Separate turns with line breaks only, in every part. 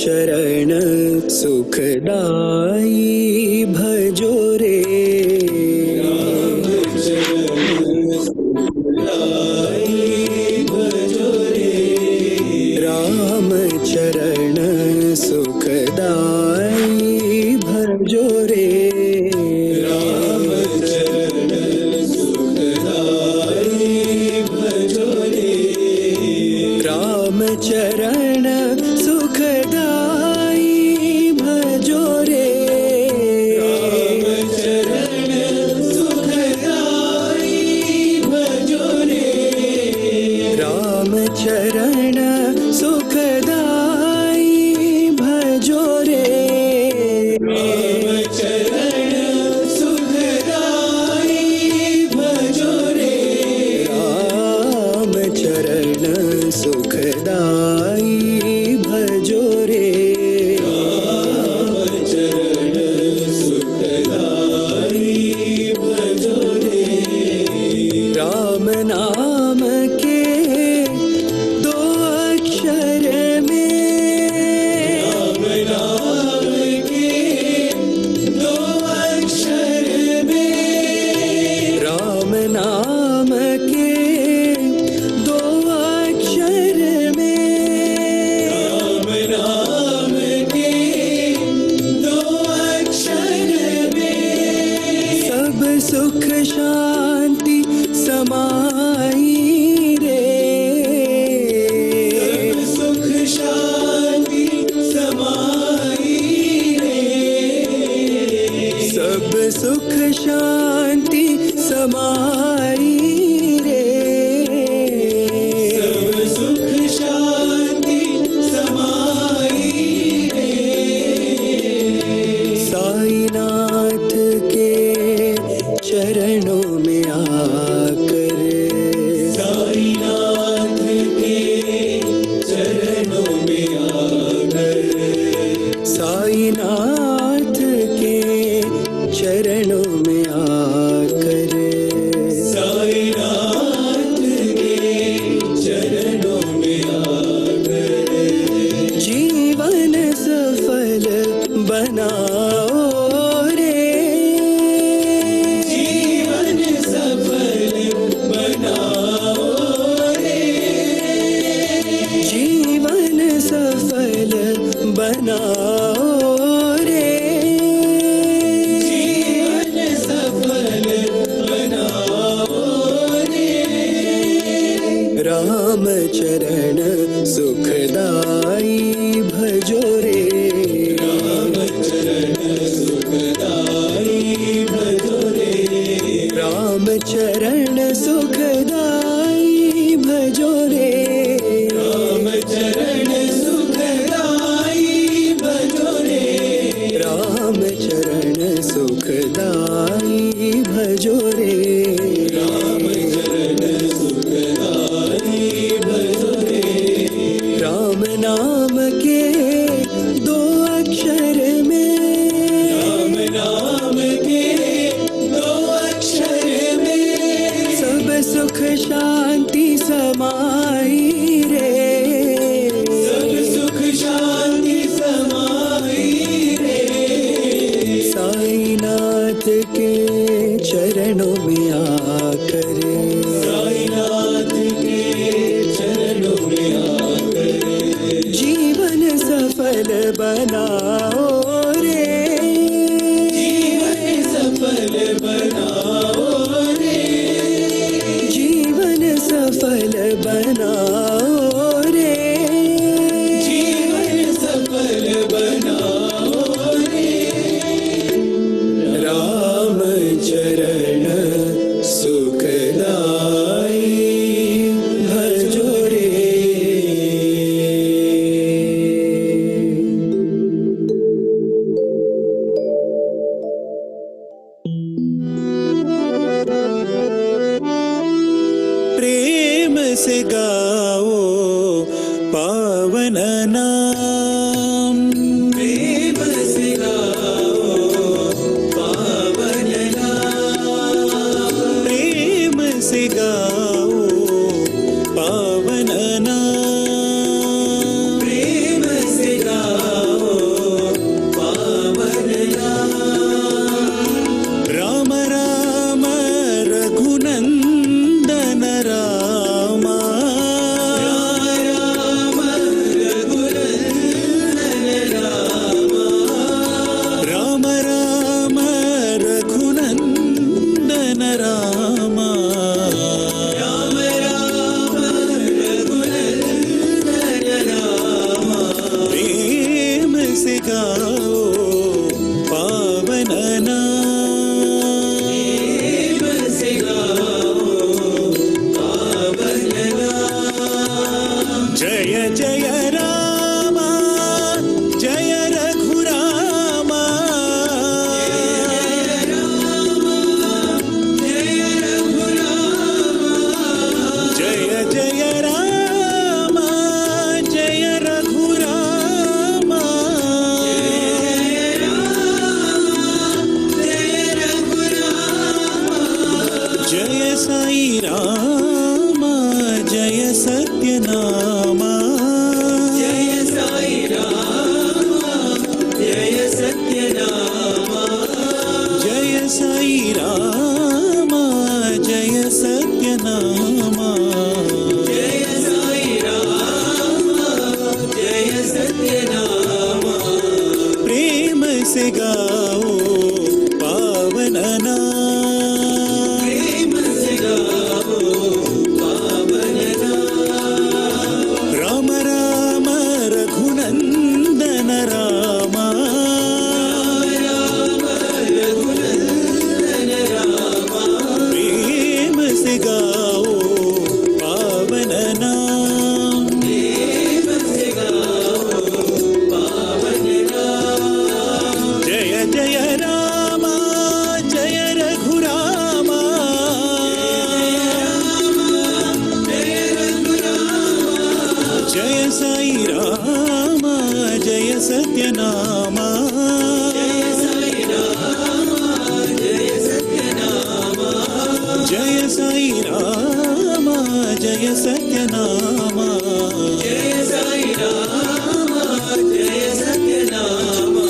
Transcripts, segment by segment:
चरण सुखदाई बनाओ रे, जीवन सफल बनाओ रे, जीवन सफल बनाओ रे, जीवन सफल बनाओ रे। राम चरण सुखदाई भजो रे, राम चरण सुखदाई भजो रे, राम चरण सुखदाई भजो रे, राम चरण सुखदाई भजो रे, राम चरण सुखदाई भजो रे, राम चरण सुखदाई भजो रे। राम नाम के दो अक्षर में, राम नाम के दो अक्षर में सब सुख शांति समाई रे, सब सुख शांति समाई रे। साईनाथ के चरणों में आकर, साईनाथ के चरणों में आकर जीवन सफल बनाओ रे, जीवन सफल बनाओ रे, जीवन सफल बनाओ रे, जीवन सफल बनाओ रे। राम चरण सुखदाई भजो रे। प्रेम से गाओ पावन नाम, प्रेम से गाओ पावन नाम, प्रेम से गाओ पावन नाम, प्रेम से गाओ पावन नाम। राम राम रघुनंदन रामा, राम रघुनंदन रामा, राम राम रघुनंदन रामा, राम राम रघुनंदन रामा। प्रेम से गाओ पावन नाम, प्रेम से गाओ पावन नाम। जय जय रामा जय रघुरामा, जय जय रामा जय रघुरामा, जय साई रामा जय सत्यनामा, जय साई रामा जय सत्यनामा, जय साई रामा जय सत्यनामा, जय साई रामा जय सत्यनामा। प्रेम से गाओ पावन नाम, प्रेम से गाओ पावन नाम। राम राम रघुनंदन रामा, राम रघुनंदन रामा। प्रेम से गाओ पावन नाम, प्रेम से गाओ पावन नाम। जय जय रामा जय रघुरामा, जय साई रामा जय सत्यनामा, जय साई रामा जय सत्यनामा, जय साई रामा जय सत्यनामा, जय साई रामा जय सत्यनामा।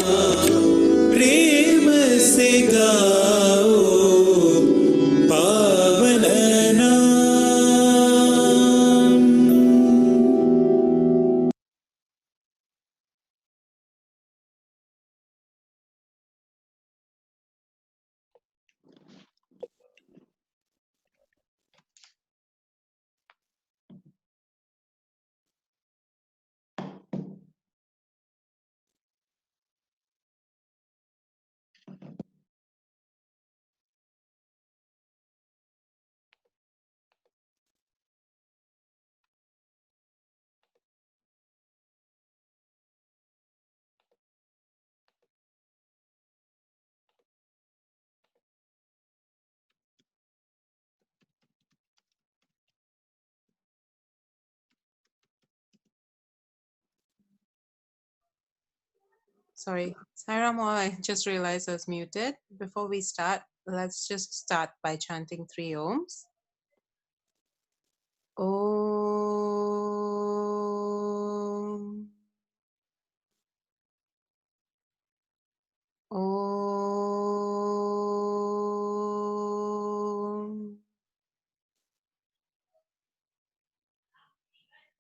Sorry, Sairam, I just realized I was muted. Before we start, let's just start by chanting 3 ohms. Om. Om.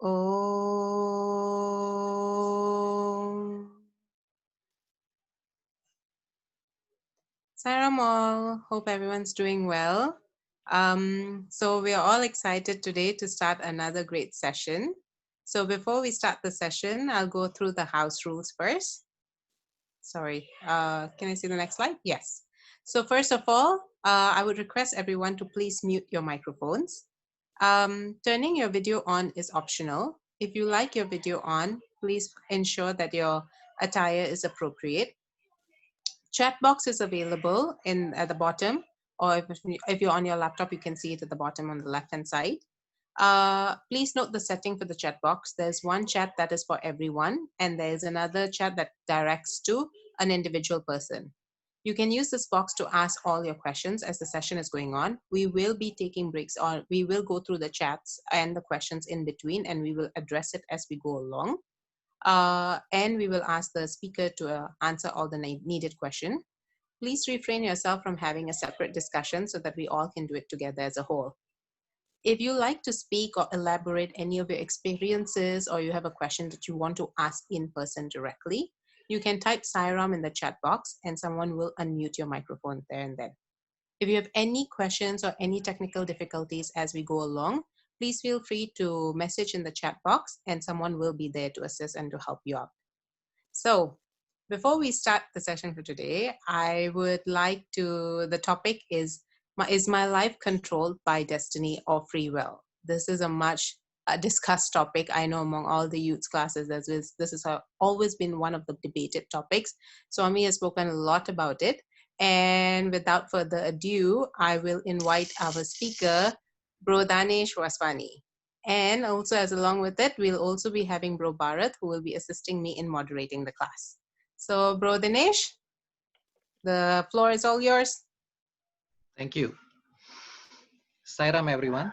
Om. Sairam all, hope everyone's doing well. So we are all excited today to start another great session. So before we start the session, I'll go through the house rules first. Sorry, can I see the next slide? Yes. So first of all, I would request everyone to please mute your microphones. Turning your video on is optional. If you like your video on, please ensure that your attire is appropriate. Chat box is available at the bottom, or if you're on your laptop, you can see it at the bottom on the left-hand side. Please note the setting for the chat box. There's one chat that is for everyone, and there's another chat that directs to an individual person. You can use this box to ask all your questions as the session is going on. We will be taking breaks, or we will go through the chats and the questions in between, and we will address it as we go along. And we will ask the speaker to answer all the needed question. Please refrain yourself from having a separate discussion so that we all can do it together as a whole. If you like to speak or elaborate any of your experiences, or you have a question that you want to ask in person directly, you can type Sairam in the chat box and someone will unmute your microphone there and then. If you have any questions or any technical difficulties as we go along, please feel free to message in the chat box and someone will be there to assist and to help you out. So before we start the session for today, I would like to, the topic is my life controlled by destiny or free will? This is a much discussed topic. I know among all the youth classes, this has always been one of the debated topics. Swami has spoken a lot about it. And without further ado, I will invite our speaker, Bro Dinesh Vaswani. And also, as along with it, we'll also be having Bro Bharat, who will be assisting me in moderating the class. So, Bro Dinesh, the floor is all yours.
Thank you. Sairam, everyone.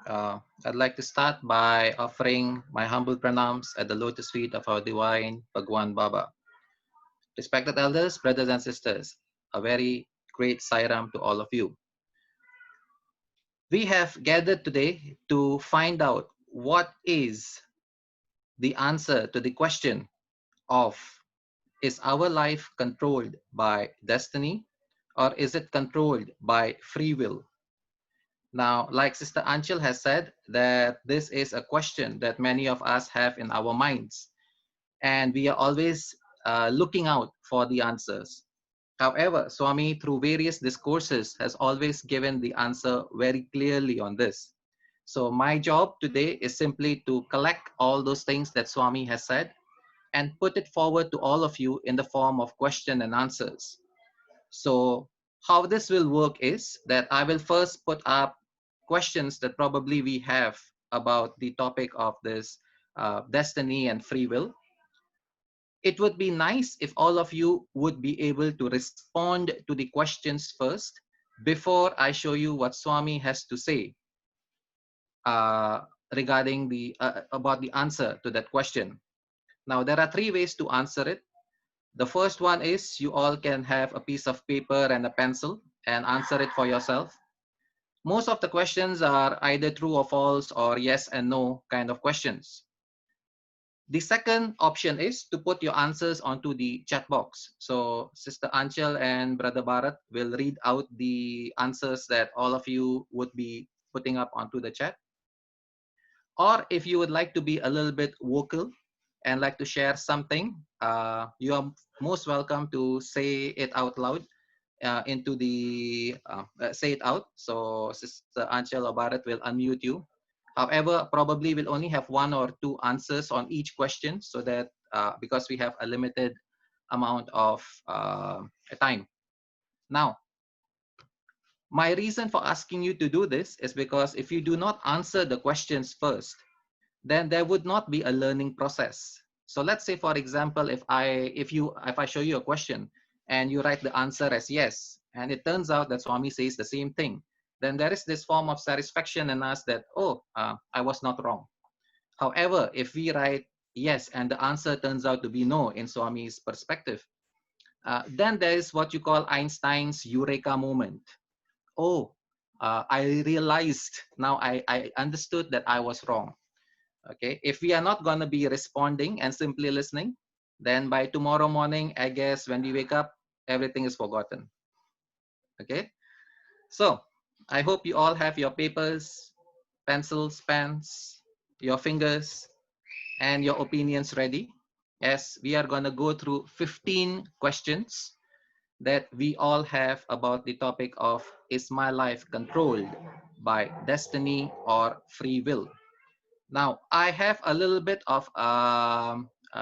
I'd like to start by offering my humble pranams at the lotus feet of our divine Bhagwan Baba. Respected elders, brothers and sisters, a very great Sairam to all of you. We have gathered today to find out what is the answer to the question of, is our life controlled by destiny or is it controlled by free will? Now, like Sister Anchal has said, that this is a question that many of us have in our minds, and we are always looking out for the answers. However, Swami, through various discourses, has always given the answer very clearly on this. So my job today is simply to collect all those things that Swami has said and put it forward to all of you in the form of question and answers. So how this will work is that I will first put up questions that probably we have about the topic of this destiny and free will. It would be nice if all of you would be able to respond to the questions first before I show you what Swami has to say uh, regarding the about the answer to that question. Now, there are three ways to answer it. The first one is you all can have a piece of paper and a pencil and answer it for yourself. Most of the questions are either true or false or yes and no kind of questions. The second option is to put your answers onto the chat box. So Sister Anchal and Brother Bharat will read out the answers that all of you would be putting up onto the chat. Or if you would like to be a little bit vocal and like to share something, you are most welcome to say it out loud into the say it out. So Sister Anchal or Bharat will unmute you. However, probably we'll only have one or two answers on each question, so that because we have a limited amount of time. Now, my reason for asking you to do this is because if you do not answer the questions first, then there would not be a learning process. So let's say, for example, if I show you a question and you write the answer as yes, and it turns out that Swami says the same thing, then there is this form of satisfaction in us that, oh, I was not wrong. However, if we write yes and the answer turns out to be no in Swami's perspective, then there is what you call Einstein's eureka moment. Oh, I realized now, I understood that I was wrong. Okay, if we are not going to be responding and simply listening, then by tomorrow morning, I guess when we wake up, everything is forgotten. Okay, so I hope you all have your papers, pencils, pens, your fingers, and your opinions ready, as we are going to go through 15 questions that we all have about the topic of, is my life controlled by destiny or free will? Now, I have a little bit of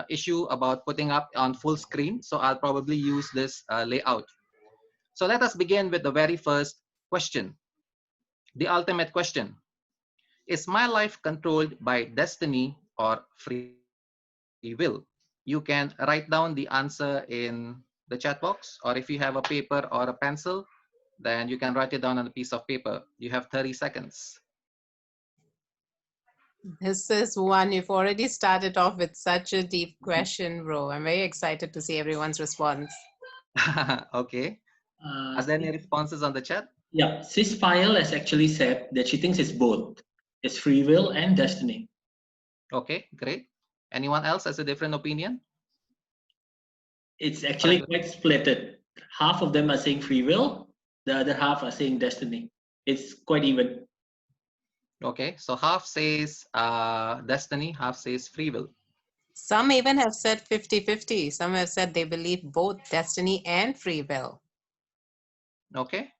issue about putting up on full screen, so I'll probably use this layout. So let us begin with the very first question, the ultimate question. Is my life controlled by destiny or free will? You can write down the answer in the chat box, or if you have a paper or a pencil, then you can write it down on a piece of paper. You have 30 seconds.
This is one, you've already started off with such a deep question, bro. I'm very excited to see everyone's response.
Okay.
Uh,
Are there any responses on the chat?
yeah, Sis File has actually said that she thinks it's both. It's free will and destiny.
Okay, great. Anyone else has a different opinion?
It's actually quite splitted. Half of them are saying free will, the other half are saying destiny. It's quite even.
Okay, so half says destiny, half says free will.
Some even have said 50-50. Some have said they believe both destiny and free will.
Okay,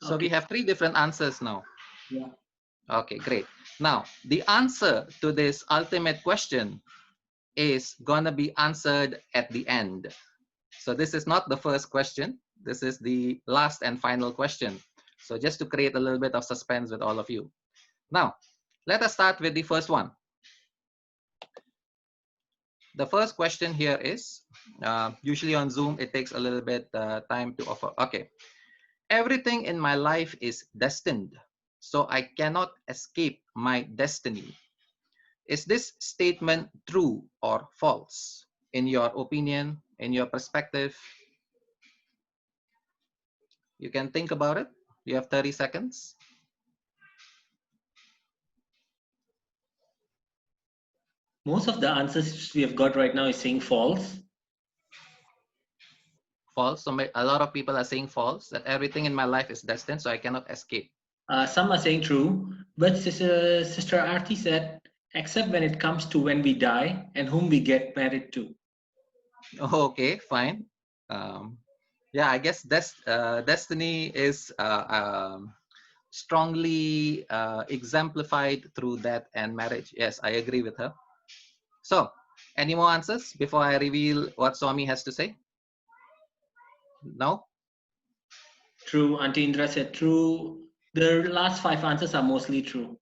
so
Okay.
we have 3 different answers now.
Yeah.
Okay, great. Now, the answer to this ultimate question is gonna be answered at the end. So this is not the first question. This is the last and final question. So just to create a little bit of suspense with all of you. Now, let us start with the first one. The first question here is, usually on Zoom, it takes a little bit time to offer. Okay. Everything in my life is destined, so I cannot escape my destiny. Is this statement true or false? In your opinion, in your perspective, you can think about it. You have 30 seconds.
Most of the answers we have got right now is saying false.
False. So a lot of people are saying false, that everything in my life is destined, so I cannot escape.
Some are saying true, but Sister Arti said, except when it comes to when we die and whom we get married to.
Okay, fine. Yeah, I guess destiny is strongly exemplified through death and marriage. Yes, I agree with her. So, any more answers before I reveal what Swami has to say? No?
True. Auntie Indra said true. The last 5 answers are mostly true.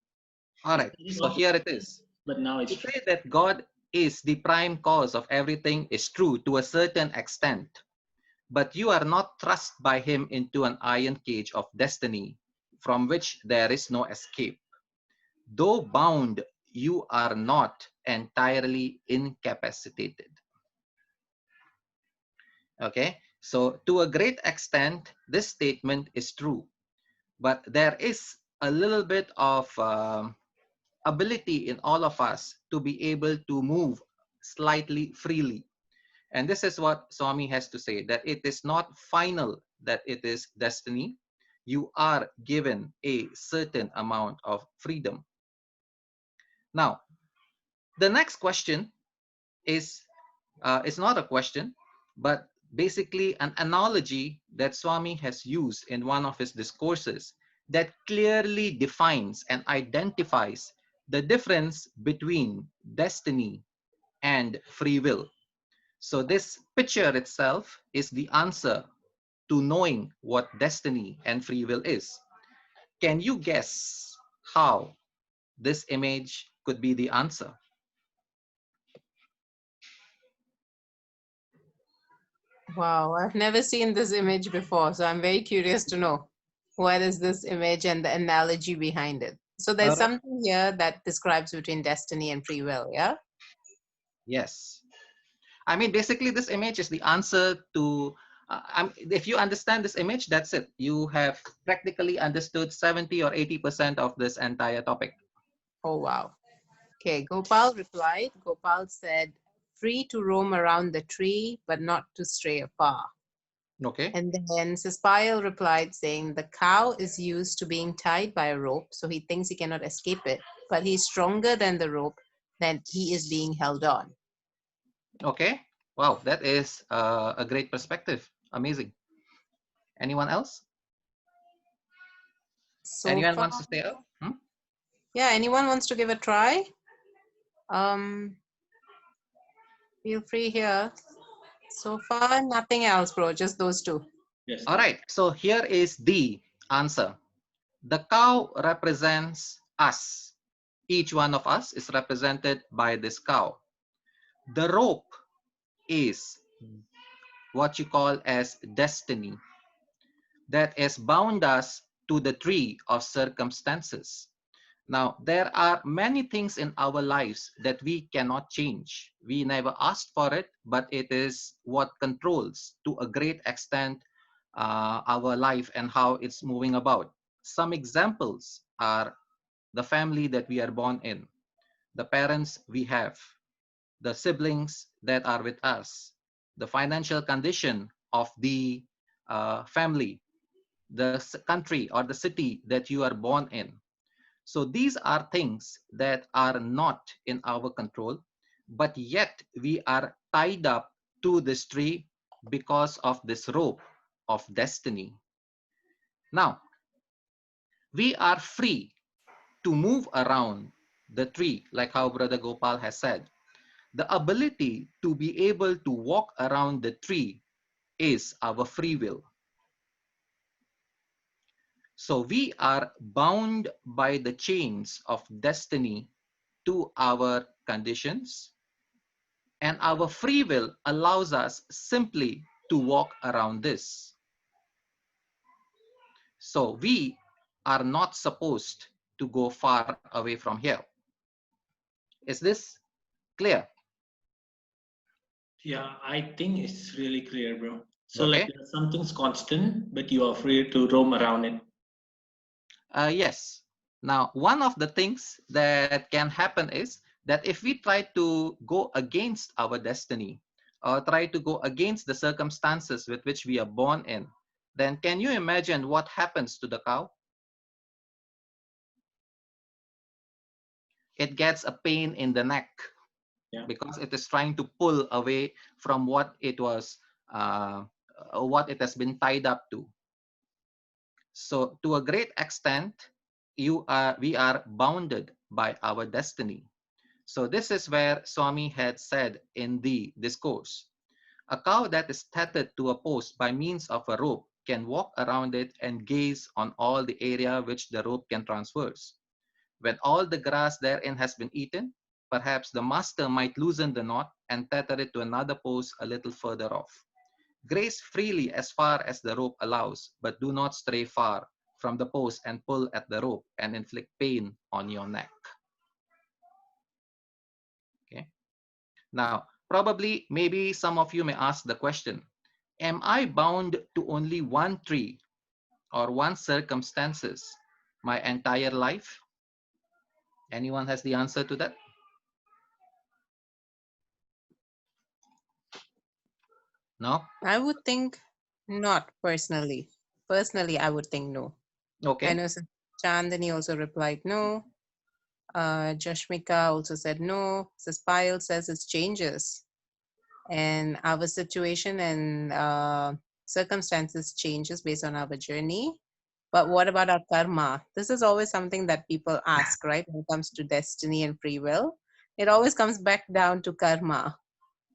All right, so here it is.
But now it's
To
true.
say that God is the prime cause of everything is true to a certain extent, but you are not thrust by him into an iron cage of destiny from which there is no escape. Though bound, you are not entirely incapacitated. Okay, so to a great extent, this statement is true, but there is a little bit of ability in all of us to be able to move slightly freely. And this is what Swami has to say, that it is not final, that it is destiny. You are given a certain amount of freedom. Now, the next question is it's not a question, but basically an analogy that Swami has used in one of his discourses that clearly defines and identifies the difference between destiny and free will. So this picture itself is the answer to knowing what destiny and free will is. Can you guess how this image could be the answer?
Wow, I've never seen this image before, so I'm very curious to know what is this image and the analogy behind it. So
All
there's
right.
something here that describes between destiny and free will, yeah?
Yes. I mean, basically, this image is the answer to. If you understand this image, that's it. You have practically understood 70 or 80% of this entire topic.
Oh, wow. Okay, Gopal replied. Gopal said, free to roam around the tree, but not to stray afar.
Okay.
And then Sispayal replied saying, the cow is used to being tied by a rope, so he thinks he cannot escape it, but he's stronger than the rope, then he is being held on.
Okay. Wow, that is a great perspective. Amazing. Anyone else?
So
Anyone
far,
wants to stay up?
yeah, anyone wants to give a try? Feel free here. So far, nothing else, bro, just those two.
Yes.
All right. So here is the answer. The cow represents us. Each one of us is represented by this cow. The rope is what you call as destiny that has bound us to the tree of circumstances. Now, there are many things in our lives that we cannot change. We never asked for it, but it is what controls to a great extent our life and how it's moving about. Some examples are the family that we are born in, the parents we have, the siblings that are with us, the financial condition of the family, the country or the city that you are born in. So these are things that are not in our control, but yet we are tied up to this tree because of this rope of destiny. Now, we are free to move around the tree, like how Brother Gopal has said. The ability to be able to walk around the tree is our free will. So we are bound by the chains of destiny to our conditions, and our free will allows us simply to walk around this. So we are not supposed to go far away from here. Is this clear?
Yeah, I think it's really clear, bro. So like
Okay.
something's constant, but you are free to roam around it.
Yes. Now, one of the things that can happen is that if we try to go against our destiny or try to go against the circumstances with which we are born in, then can you imagine what happens to the cow? It gets a pain in the neck because it is trying to pull away from what it was, what it has been tied up to. So to a great extent, we are bounded by our destiny. So this is where Swami had said in the discourse, a cow that is tethered to a post by means of a rope can walk around it and gaze on all the area which the rope can traverse. When all the grass therein has been eaten, perhaps the master might loosen the knot and tether it to another post a little further off. Graze freely as far as the rope allows, but do not stray far from the post and pull at the rope and inflict pain on your neck. Okay. Now, probably, maybe some of you may ask the question, am I bound to only one tree or one circumstances my entire life? Anyone has the answer to that? No?
I would think not personally. Personally, I would think no. I
Okay.
know Chandani also replied no. Jashmika also said no. Saspayal says it changes. And our situation and circumstances changes based on our journey. But what about our karma? This is always something that people ask, right? When it comes to destiny and free will, it always comes back down to karma.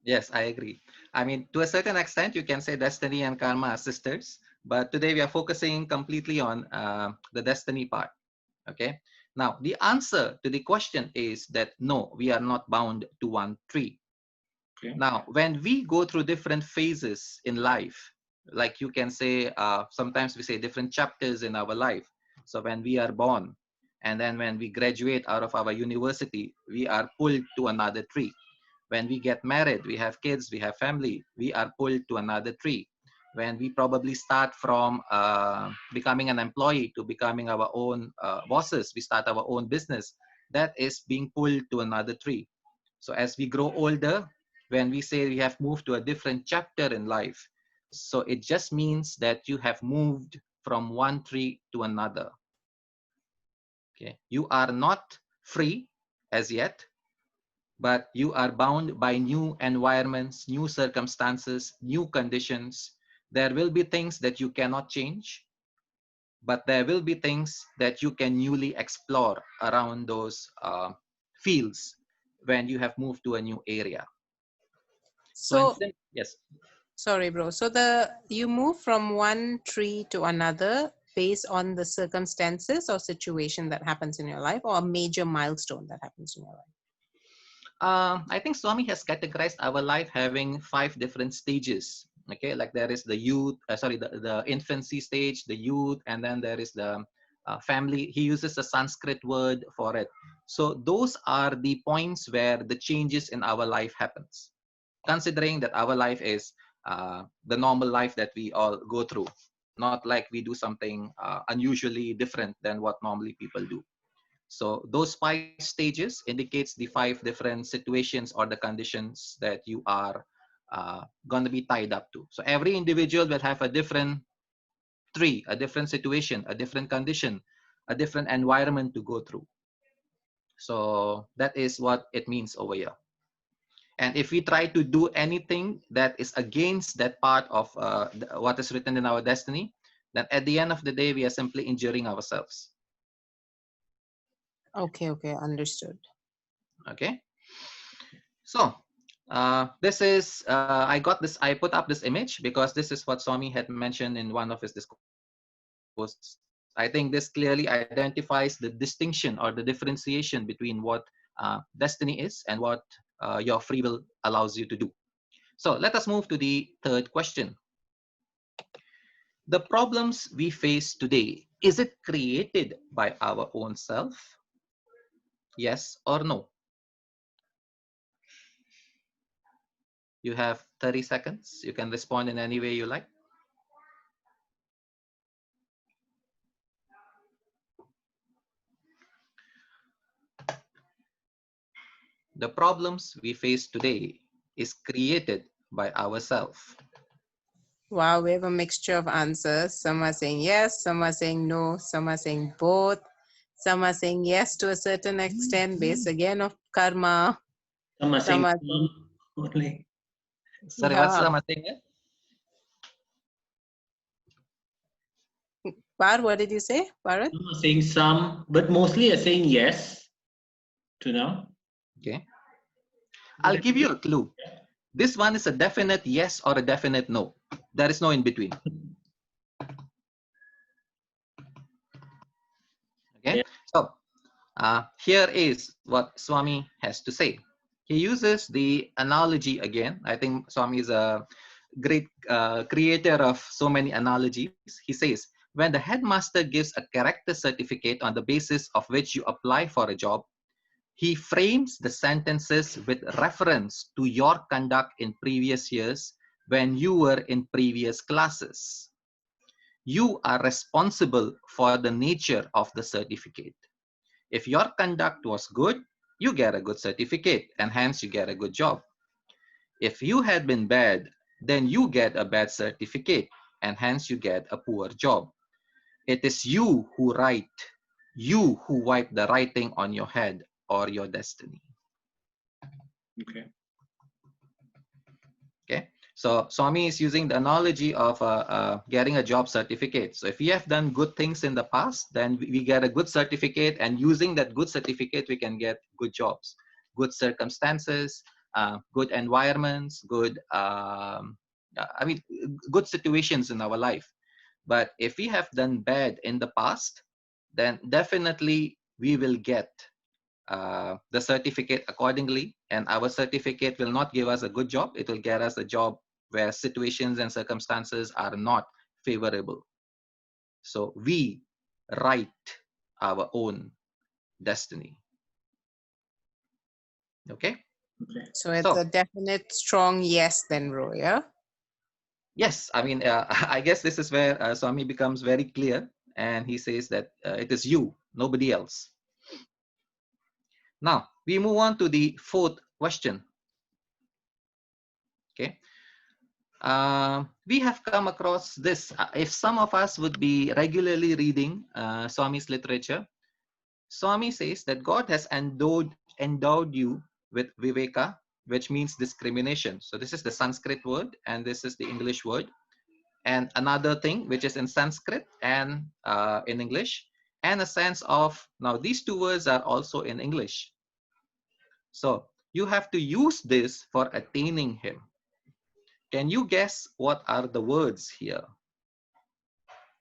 Yes, I agree. I mean, to a certain extent, you can say destiny and karma are sisters, but today we are focusing completely on the destiny part. Okay. Now, the answer to the question is that no, we are not bound to one tree.
Okay.
Now, when we go through different phases in life, like you can say, sometimes we say different chapters in our life. So when we are born, and then when we graduate out of our university, we are pulled to another tree. When we get married, we have kids, we have family, we are pulled to another tree. When we probably start from becoming an employee to becoming our own bosses, we start our own business, that is being pulled to another tree. So as we grow older, when we say we have moved to a different chapter in life, so it just means that you have moved from one tree to another. Okay, you are not free as yet, but you are bound by new environments, new circumstances, new conditions. There will be things that you cannot change, but there will be things that you can newly explore around those fields when you have moved to a new area. So,
So,
yes.
sorry, bro. So you move from one tree to another based on the circumstances or situation that happens in your life, or a major milestone that happens in your life.
I think Swami has categorized our life having 5 different stages. Okay, like there is the youth, the infancy stage, the youth, and then there is the family. He uses a Sanskrit word for it. So those are the points where the changes in our life happens. Considering that our life is the normal life that we all go through, not like we do something unusually different than what normally people do. So those 5 stages indicates the 5 different situations or the conditions that you are going to be tied up to. So every individual will have a different tree, a different situation, a different condition, a different environment to go through. So that is what it means over here. And if we try to do anything that is against that part of what is written in our destiny, then at the end of the day, we are simply injuring ourselves.
Okay, understood.
Okay. So this is, I put up this image because this is what Swami had mentioned in one of his discourses. I think this clearly identifies the distinction or the differentiation between what destiny is and what your free will allows you to do. So let us move to the third question. The problems we face today, is it created by our own self? Yes or no? You have 30 seconds. You can respond in any way you like. The problems we face today is created by ourselves.
Wow, we have a mixture of answers. Some are saying yes, some are saying no, some are saying both. Some are saying yes to a certain extent, based again of karma.
Some are saying
Some are
some only.
Sorry, what's
yeah.
the thing?
Par, what did you say, Bharat?
Some are saying some, but mostly are saying yes to now.
Okay. I'll give you a clue. This one is a definite yes or a definite no. There is no in between. Okay.
Yeah.
So here is what Swami has to say. He uses the analogy again. I think Swami is a great creator of so many analogies. He says, when the headmaster gives a character certificate on the basis of which you apply for a job, he frames the sentences with reference to your conduct in previous years when you were in previous classes. You are responsible for the nature of the certificate. If your conduct was good, you get a good certificate and hence you get a good job. If you had been bad, then you get a bad certificate and hence you get a poor job. It is you who write, you who wipe the writing on your head or your destiny.
Okay.
Okay. So Swami is using the analogy of getting a job certificate. So if we have done good things in the past, then we get a good certificate, and using that good certificate, we can get good jobs, good circumstances, good environments, good situations in our life. But if we have done bad in the past, then definitely we will get the certificate accordingly, and our certificate will not give us a good job. It will get us a job where situations and circumstances are not favorable. So we write our own destiny. Okay.
So it's
So
a definite strong yes then, Ro, yeah?
yes, I mean, I guess this is where Swami becomes very clear, and he says that it is you, nobody else. Now we move on to the fourth question. Okay. We have come across this. If some of us would be regularly reading Swami's literature, Swami says that God has endowed you with viveka, which means discrimination. So this is the Sanskrit word, and this is the English word. And another thing, which is in Sanskrit and in English, and a sense of, now these two words are also in English. So you have to use this for attaining Him. Can you guess what are the words here?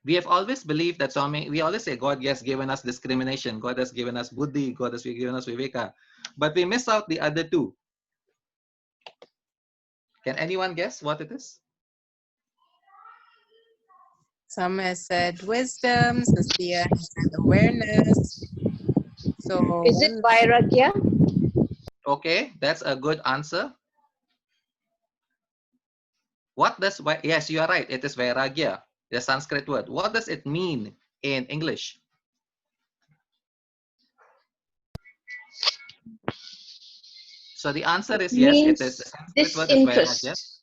We have always believed that Swami, we always say God has given us discrimination, God has given us buddhi, God has given us viveka, but we miss out the other two. Can anyone guess what it is?
Some has said wisdom, Cecilia has said awareness. So
Is it Vairagya?
Okay, that's a good answer. What does, yes, you are right, it is vairagya, the Sanskrit word. What does it mean in English? So the answer is yes, it is, the
Means
Sanskrit word is vairagya.
disinterest.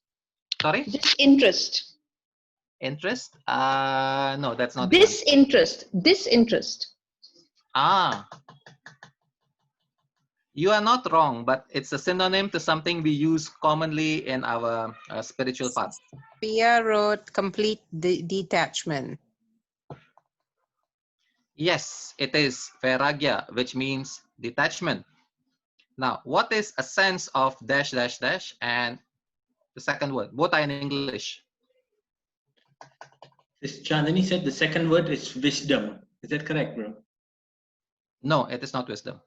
Sorry?
Disinterest.
Interest? No, that's not the answer.
Disinterest. Disinterest.
Ah, you are not wrong, but it's a synonym to something we use commonly in our spiritual path.
Pia wrote complete detachment.
Yes, it is vairagya, which means detachment. Now, what is a sense of dash dash dash and the second word? Both are in English.
This Chandani said the second word is wisdom. Is that correct, bro?
No, it is not wisdom.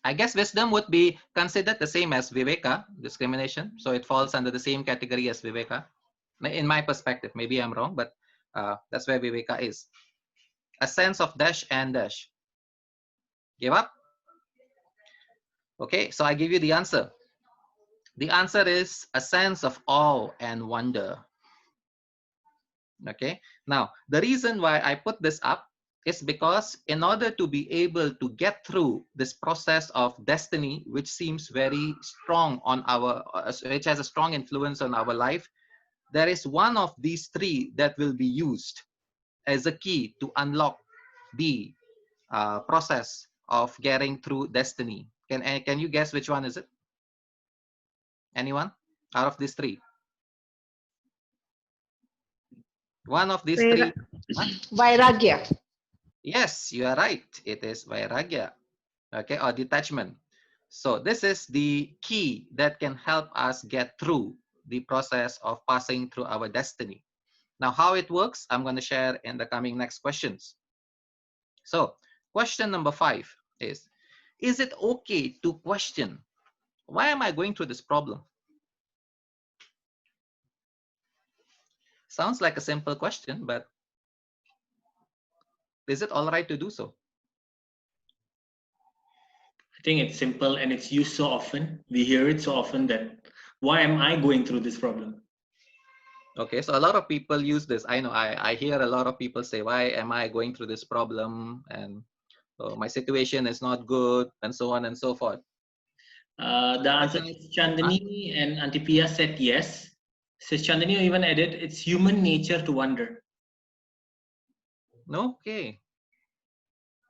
I guess wisdom would be considered the same as viveka, discrimination. So it falls under the same category as viveka. In my perspective, maybe I'm wrong, but that's where viveka is. A sense of dash and dash. Give up? Okay, so I give you the answer. The answer is a sense of awe and wonder. Okay, now the reason why I put this up is because in order to be able to get through this process of destiny, which seems very strong on our, which has a strong influence on our life, there is one of these three that will be used as a key to unlock the process of getting through destiny. Can you guess which one is it? Anyone out of these three? One of these three. Huh?
Vairagya.
Yes, you are right. It is vairagya, okay, or detachment. So this is the key that can help us get through the process of passing through our destiny. Now, how it works, I'm going to share in the coming next questions. So question number 5 is it okay to question, why am I going through this problem? Sounds like a simple question, but is it all right to do so?
I think it's simple and it's used so often. We hear it so often that why am I going through this problem?
Okay, so a lot of people use this. I know I hear a lot of people say, why am I going through this problem? And my situation is not good, and so on and so forth.
The answer is Chandani and Antipia said yes. Says Chandani even added, it's human nature to wonder.
Okay.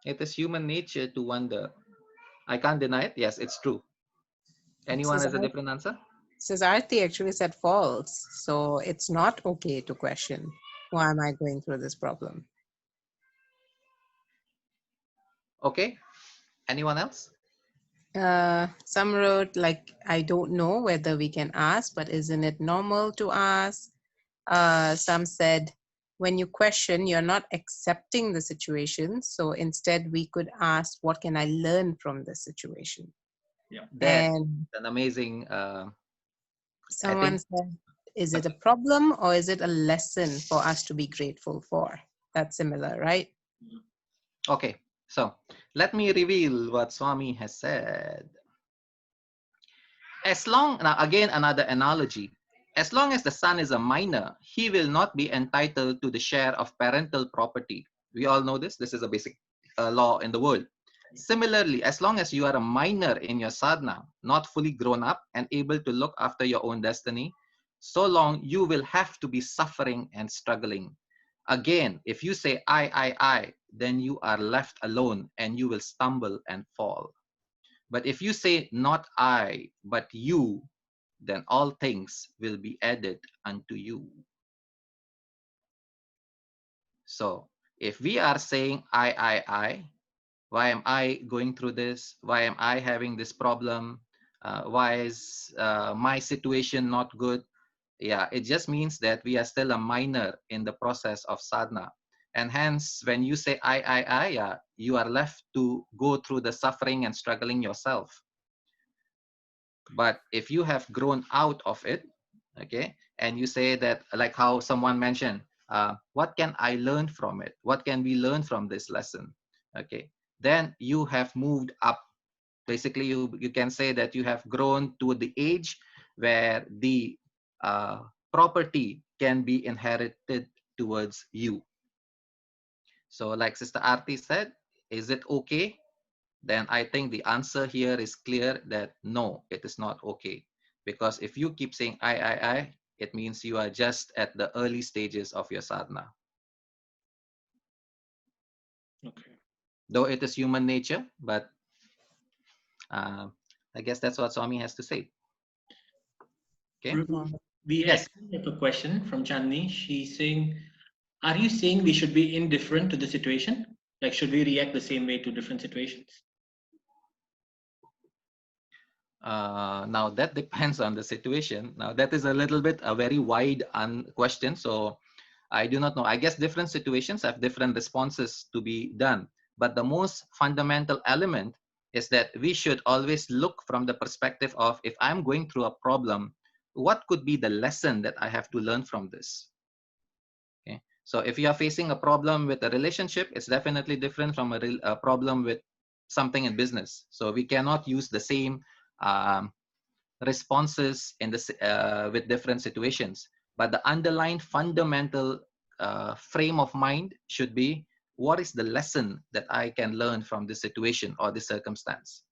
It is human nature to wonder. I can't deny it. Yes, it's true. Anyone has a different answer?
Arti actually said false. So it's not okay to question, why am I going through this problem?
Okay. Anyone else?
Some wrote like, I don't know whether we can ask, but isn't it normal to ask? Some said, when you question, you're not accepting the situation. So instead, we could ask, what can I learn from this situation?
Yeah.
That's
And
an amazing,
someone
think-
said, is it a problem or is it a lesson for us to be grateful for? That's similar, right?
okay. So let me reveal what Swami has said. As long, now again, another analogy. As long as the son is a minor, he will not be entitled to the share of parental property. We all know this. This is a basic law in the world. Similarly, as long as you are a minor in your sadhana, not fully grown up and able to look after your own destiny, so long you will have to be suffering and struggling. Again, if you say I, then you are left alone and you will stumble and fall. But if you say not I, but you, then all things will be added unto you. So if we are saying I, why am I going through this? Why am I having this problem? Why is my situation not good? Yeah, it just means that we are still a minor in the process of sadhana. And hence, when you say I, yeah, you are left to go through the suffering and struggling yourself. But if you have grown out of it, okay, and you say that, like how someone mentioned, what can I learn from it? What can we learn from this lesson? Okay, then you have moved up. Basically, you can say that you have grown to the age where the property can be inherited towards you. So like Sister Arti said, is it okay? Then I think the answer here is clear that no, it is not okay. Because if you keep saying I, it means you are just at the early stages of your sadhana.
Okay.
Though it is human nature, but I guess that's what Swami has to say. Okay.
We
Yes.
actually have a question from Chandni. She's saying, are you saying we should be indifferent to the situation? Like, should we react the same way to different situations?
Now that depends on the situation. Now that is a little bit a very wide question. So I do not know. I guess different situations have different responses to be done. But the most fundamental element is that we should always look from the perspective of, if I'm going through a problem, what could be the lesson that I have to learn from this? Okay. So if you are facing a problem with a relationship, it's definitely different from a problem with something in business. So we cannot use the same responses in this with different situations. But the underlying fundamental frame of mind should be, what is the lesson that I can learn from this situation or this circumstance?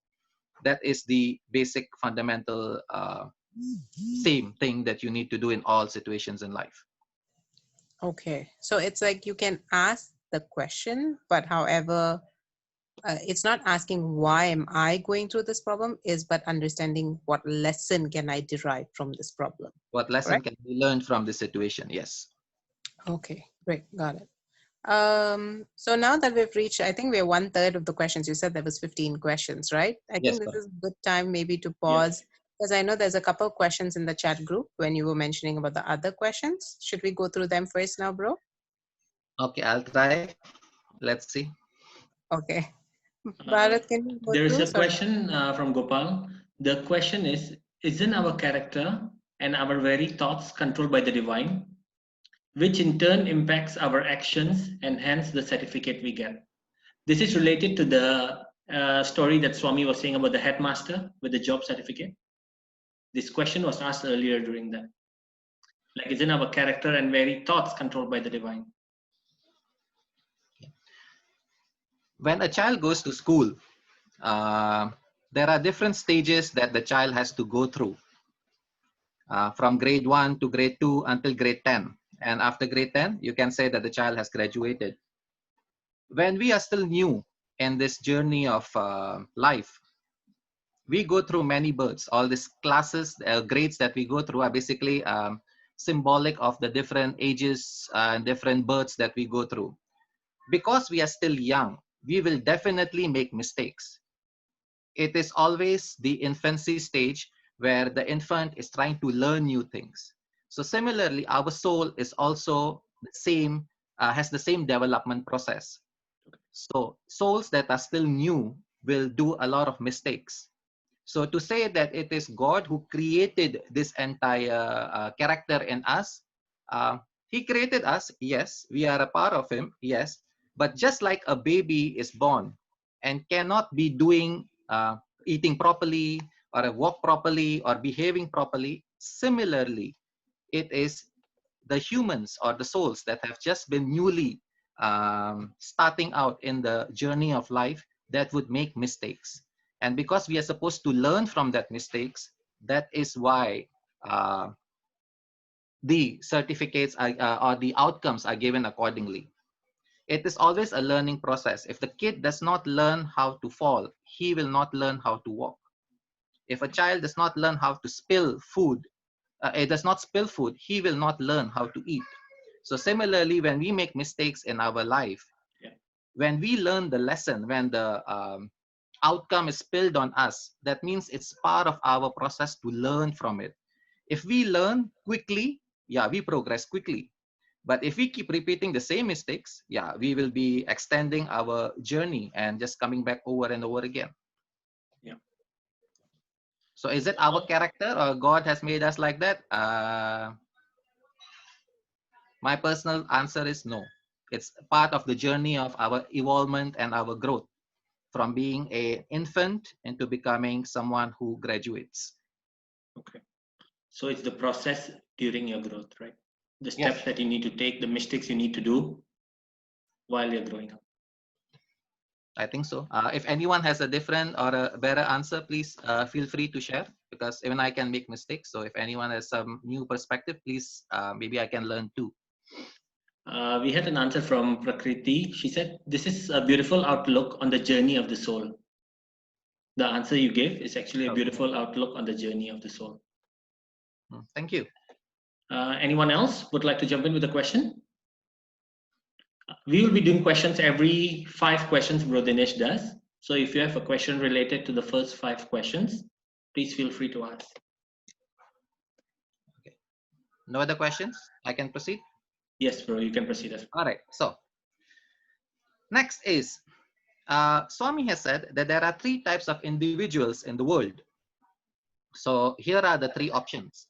That is the basic fundamental same thing that you need to do in all situations in life.
Okay, so it's like you can ask the question, but however, it's not asking why am I going through this problem, but understanding what lesson can I derive from this problem.
What lesson
Correct?
can we learn from this situation? Yes.
Okay, great, got it. So now that we've reached, I think we're 1/3 of the questions. You said there was 15 questions, right? I
Yes,
think this
correct.
is a good time maybe to pause, because I know there's a couple of questions in the chat group when you were mentioning about the other questions. Should we go through them first now, bro?
Okay, I'll try. Let's see.
Okay. Bharat, can you go
There is
through?
a
Sorry.
question from Gopal. The question is, isn't our character and our very thoughts controlled by the divine, which in turn impacts our actions and hence the certificate we get? This is related to the story that Swami was saying about the headmaster with the job certificate. This question was asked earlier during that. Like, isn't our character and very thoughts controlled by the divine?
When a child goes to school, there are different stages that the child has to go through, from grade 1 to grade 2 until grade 10. And after grade 10, you can say that the child has graduated. When we are still new in this journey of life, we go through many births. All these classes, grades that we go through are basically symbolic of the different ages and different births that we go through. Because we are still young, we will definitely make mistakes. It is always the infancy stage where the infant is trying to learn new things. So similarly, our soul is also the same has the same development process. So souls that are still new will do a lot of mistakes. So to say that it is God who created this entire character in us, he created us, yes, we are a part of him, yes, but just like a baby is born and cannot be doing, eating properly or walk properly or behaving properly, similarly, it is the humans or the souls that have just been newly starting out in the journey of life that would make mistakes. And because we are supposed to learn from that mistakes, that is why the certificates are, or the outcomes are given accordingly. It is always a learning process. If the kid does not learn how to fall, he will not learn how to walk. If a child does not learn how to spill food, it does not spill food, he will not learn how to eat. So similarly, when we make mistakes in our life, when we learn the lesson, when the outcome is spilled on us, that means it's part of our process to learn from it. If we learn quickly, yeah, we progress quickly. But if we keep repeating the same mistakes, yeah, we will be extending our journey and just coming back over and over again.
Yeah.
So is it our character or God has made us like that? My personal answer is no. It's part of the journey of our evolvement and our growth from being an infant into becoming someone who graduates.
Okay. So it's the process during your growth, right? The steps
Yes.
that you need to take, the mistakes you need to do while you're growing up.
I think so. If anyone has a different or a better answer, please feel free to share, because even I can make mistakes. So if anyone has some new perspective, please, maybe I can learn too.
We had an answer from Prakriti. She said, this is a beautiful outlook on the journey of the soul. The answer you gave is actually a beautiful outlook on the journey of the soul.
Thank you.
Anyone else would like to jump in with a question? We will be doing questions every 5 questions Bro Dinesh does. So if you have a question related to the first 5 questions, please feel free to ask.
Okay. No other questions? I can proceed?
Yes, bro, you can proceed.
All right. So next is, Swami has said that there are 3 types of individuals in the world. So here are the 3 options.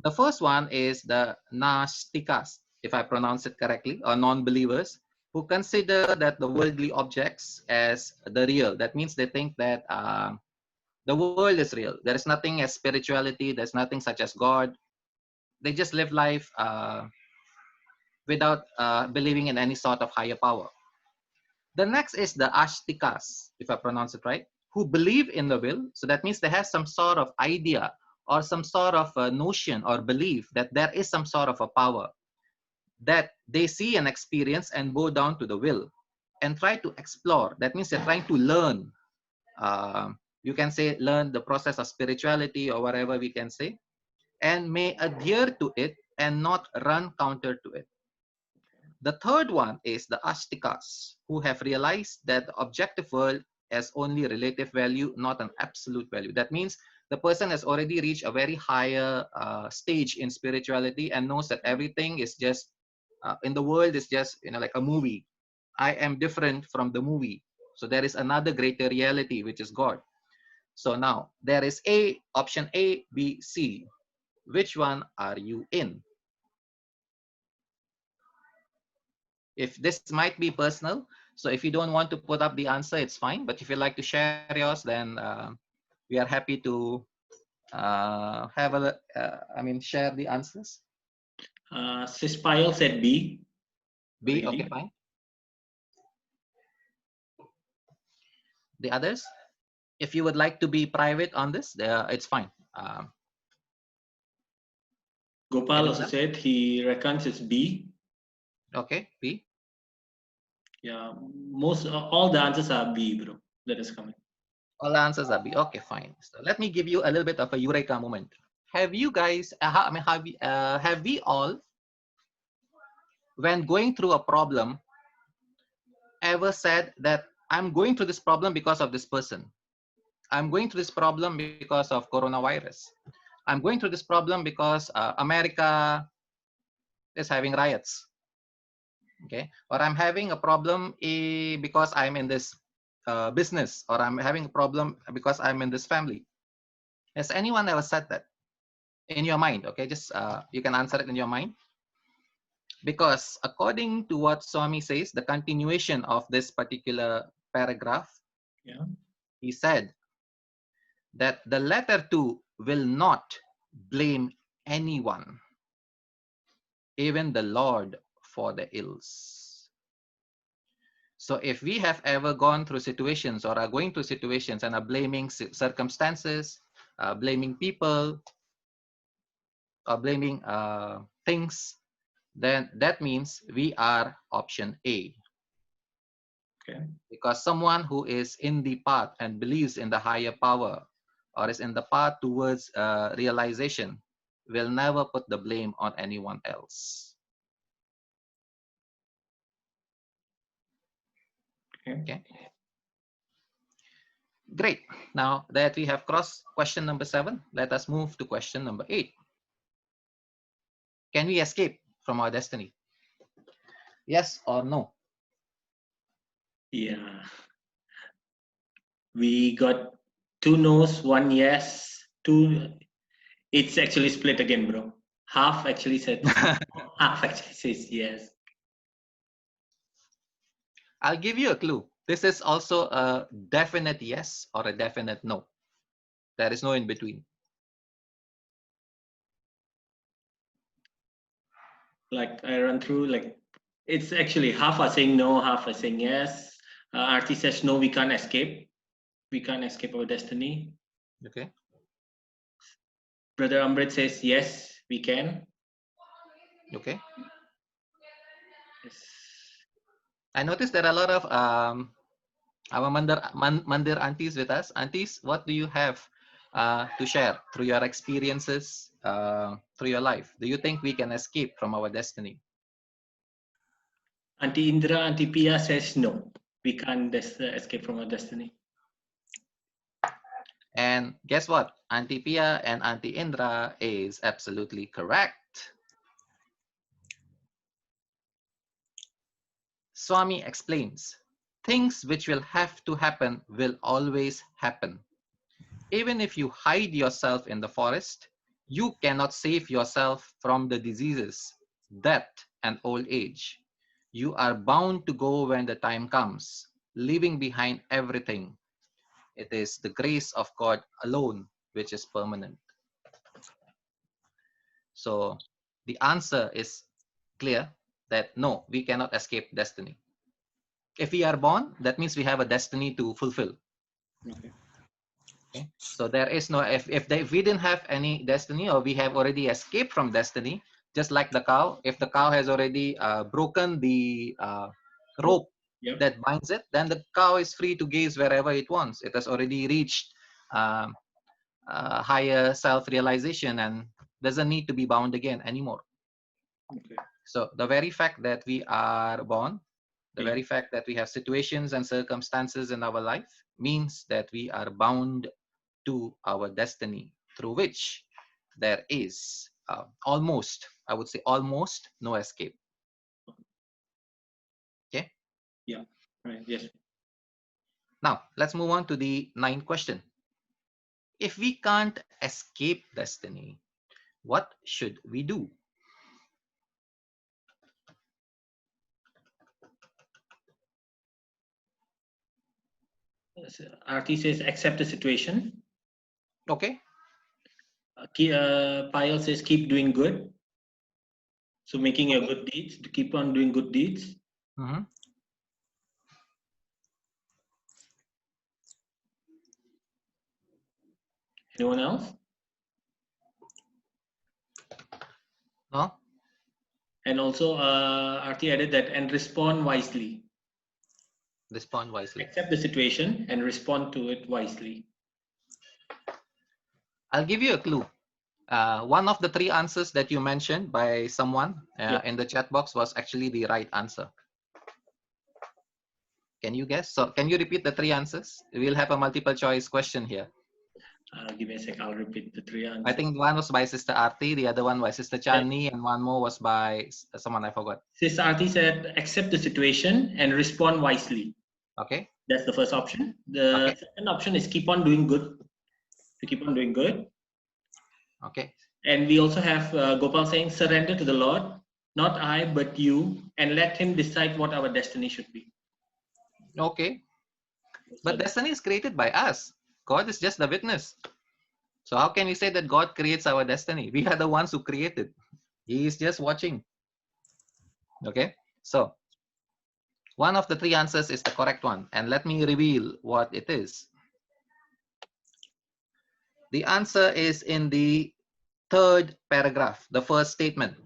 The first one is the Nastikas, if I pronounce it correctly, or non-believers, who consider that the worldly objects as the real. That means they think that the world is real. There is nothing as spirituality. There's nothing such as God. They just live life without believing in any sort of higher power. The next is the Ashtikas, if I pronounce it right, who believe in the will. So that means they have some sort of idea or some sort of notion or belief that there is some sort of a power that they see and experience and bow down to the will and try to explore. That means they're trying to learn. You can say learn the process of spirituality or whatever we can say, and may adhere to it and not run counter to it. The third one is the Astikas, who have realized that the objective world has only relative value, not an absolute value. That means the person has already reached a very higher stage in spirituality and knows that everything is just, in the world is just, like a movie. I am different from the movie. So there is another greater reality, which is God. So now there is option A, B, C. Which one are you in? If this might be personal, so if you don't want to put up the answer, it's fine. But if you like to share yours, then we are happy to share the answers.
Sispile said B.
B,
Really?
okay, fine. The others, if you would like to be private on this, it's fine.
Gopal also said he reckons it's B.
Okay, B.
Yeah, all the answers are B, bro. That is coming.
All the answers are B. Okay, fine. So let me give you a little bit of a eureka moment. Have you guys, have we all, when going through a problem, ever said that I'm going through this problem because of this person? I'm going through this problem because of coronavirus. I'm going through this problem because America is having riots. Okay, or I'm having a problem because I'm in this business, or I'm having a problem because I'm in this family. Has anyone ever said that in your mind? Okay, just you can answer it in your mind. Because according to what Swami says, the continuation of this particular paragraph,
Yeah.
he said that the latter two will not blame anyone, even the Lord, for the ills. So if we have ever gone through situations or are going through situations and are blaming circumstances, blaming people, or blaming things, then that means we are option A.
Okay.
Because someone who is in the path and believes in the higher power, or is in the path towards realization, will never put the blame on anyone else. Okay. Great. Now that we have crossed question number 7, let us move to question number 8. Can we escape from our destiny? Yes or no?
Yeah. We got 2 no's, 1 yes, 2. It's actually split again, bro. Half actually said no, half actually says yes.
I'll give you a clue. This is also a definite yes or a definite no. There is no in between.
Like I run through, like it's actually half are saying no, half are saying yes. Arti says no, we can't escape. We can't escape our destiny.
Okay.
Brother Amrit says yes, we can.
Okay.
Yes.
I noticed there are a lot of our Mandir aunties with us. Aunties, what do you have to share through your experiences, through your life? Do you think we can escape from our destiny?
Auntie Indra, Auntie Pia says no, we can't escape from our destiny.
And guess what? Auntie Pia and Auntie Indra is absolutely correct. Swami explains, things which will have to happen will always happen. Even if you hide yourself in the forest, you cannot save yourself from the diseases, death, and old age. You are bound to go when the time comes, leaving behind everything. It is the grace of God alone which is permanent. So the answer is clear that no, we cannot escape destiny. If we are born, that means we have a destiny to fulfill.
Okay.
Okay? So there is no, if we didn't have any destiny, or we have already escaped from destiny, just like the cow, if the cow has already broken the rope
Yep.
that binds it, then the cow is free to gaze wherever it wants. It has already reached higher self-realization and doesn't need to be bound again anymore.
Okay.
So the very fact that we are born, the
Yeah.
very fact that we have situations and circumstances in our life means that we are bound to our destiny, through which there is almost, I would say almost no escape. Okay.
Yeah. Right. Yes.
Now let's move on to the 9th question. If we can't escape destiny, what should we do?
Arti says accept the situation.
Okay.
Payal says keep doing good. So making your
Okay.
good deeds, to keep on doing good deeds.
Mm-hmm.
Anyone else?
No?
And also Arti added that and respond wisely.
Respond wisely.
Accept the situation and respond to it wisely.
I'll give you a clue. One of the 3 answers that you mentioned by someone in the chat box was actually the right answer. Can you guess? So can you repeat the 3 answers? We'll have a multiple choice question here.
Give me a sec. I'll repeat the three answers.
I think one was by Sister Arti, the other one by Sister Chani, and one more was by someone I forgot.
Sister Arti said, accept the situation and respond wisely.
Okay.
That's the first option. The second option is keep on doing good. To keep on doing good.
Okay.
And we also have Gopal saying, surrender to the Lord, not I, but you, and let him decide what our destiny should be.
Okay. But destiny is created by us. God is just the witness. So how can we say that God creates our destiny? We are the ones who created. He is just watching. Okay. So one of the three answers is the correct one. And let me reveal what it is. The answer is in the third paragraph, the first statement.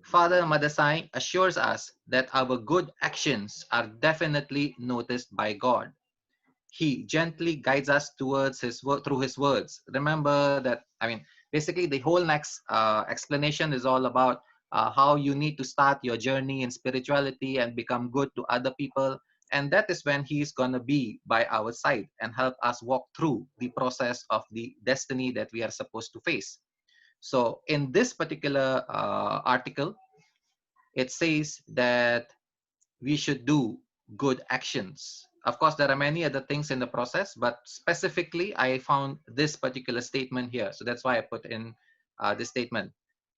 Father Madasai assures us that our good actions are definitely noticed by God. He gently guides us towards his word through his words. Remember that, basically the whole next explanation is all about how you need to start your journey in spirituality and become good to other people. And that is when he's going to be by our side and help us walk through the process of the destiny that we are supposed to face. So in this particular article, it says that we should do good actions. Of course, there are many other things in the process, but specifically, I found this particular statement here. So that's why I put in this statement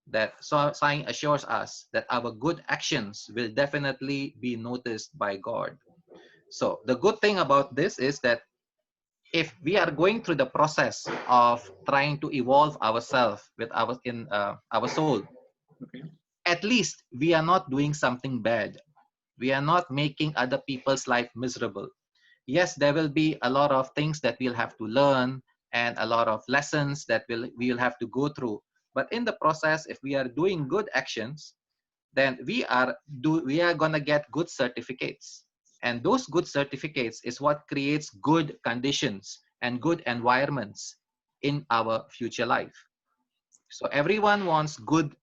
that Sai assures us that our good actions will definitely be noticed by God. So the good thing about this is that if we are going through the process of trying to evolve ourselves with our soul, at least we are not doing something bad. We are not making other people's life miserable. Yes, there will be a lot of things that we'll have to learn and a lot of lessons that we'll have to go through. But in the process, if we are doing good actions, then we are gonna get good certificates. And those good certificates is what creates good conditions and good environments in our future life. So everyone wants good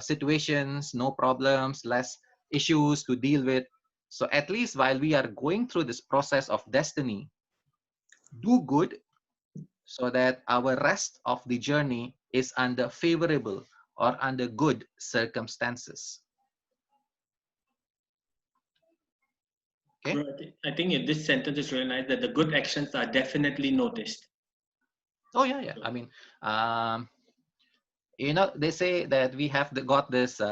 situations, no problems, less issues to deal with. So at least while we are going through this process of destiny, do good so that our rest of the journey is under favorable or under good circumstances. Okay.
I think this sentence is really nice, that the good actions are definitely noticed.
Oh yeah. They say that we have got this.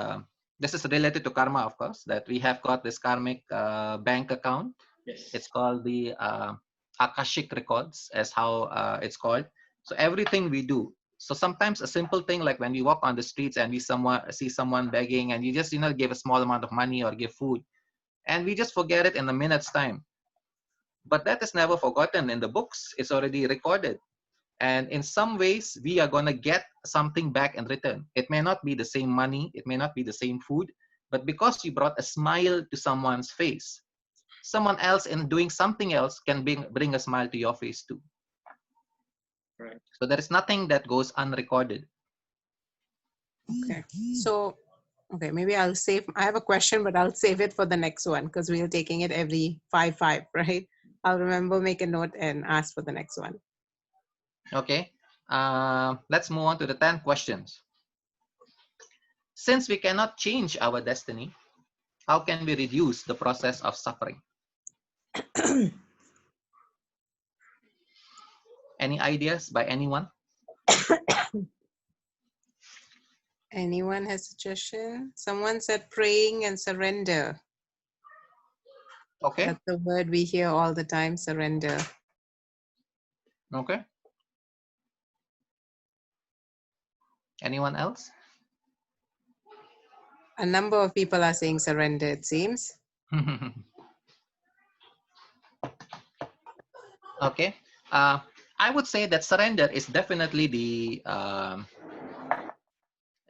This is related to karma, of course. That we have got this karmic bank account.
Yes.
It's called the Akashic records, as how it's called. So everything we do. So sometimes a simple thing like when we walk on the streets and we see someone begging, and you just give a small amount of money or give food, and we just forget it in a minute's time. But that is never forgotten in the books. It's already recorded. And in some ways, we are going to get something back in return. It may not be the same money, it may not be the same food, but because you brought a smile to someone's face, someone else in doing something else can bring a smile to your face too.
Right.
So there is nothing that goes unrecorded.
Okay. So, okay, maybe I'll save, I have a question, but I'll save it for the next one because we're taking it every 5-5, right? I'll remember, make a note and ask for the next one.
Okay. Let's move on to the 10 questions. Since we cannot change our destiny, how can we reduce the process of suffering? Any ideas by anyone?
Anyone has suggestion? Someone said praying and surrender.
Okay.
That's the word we hear all the time, surrender.
Okay. Anyone else?
A number of people are saying surrender, it seems.
Okay. I would say that surrender is definitely the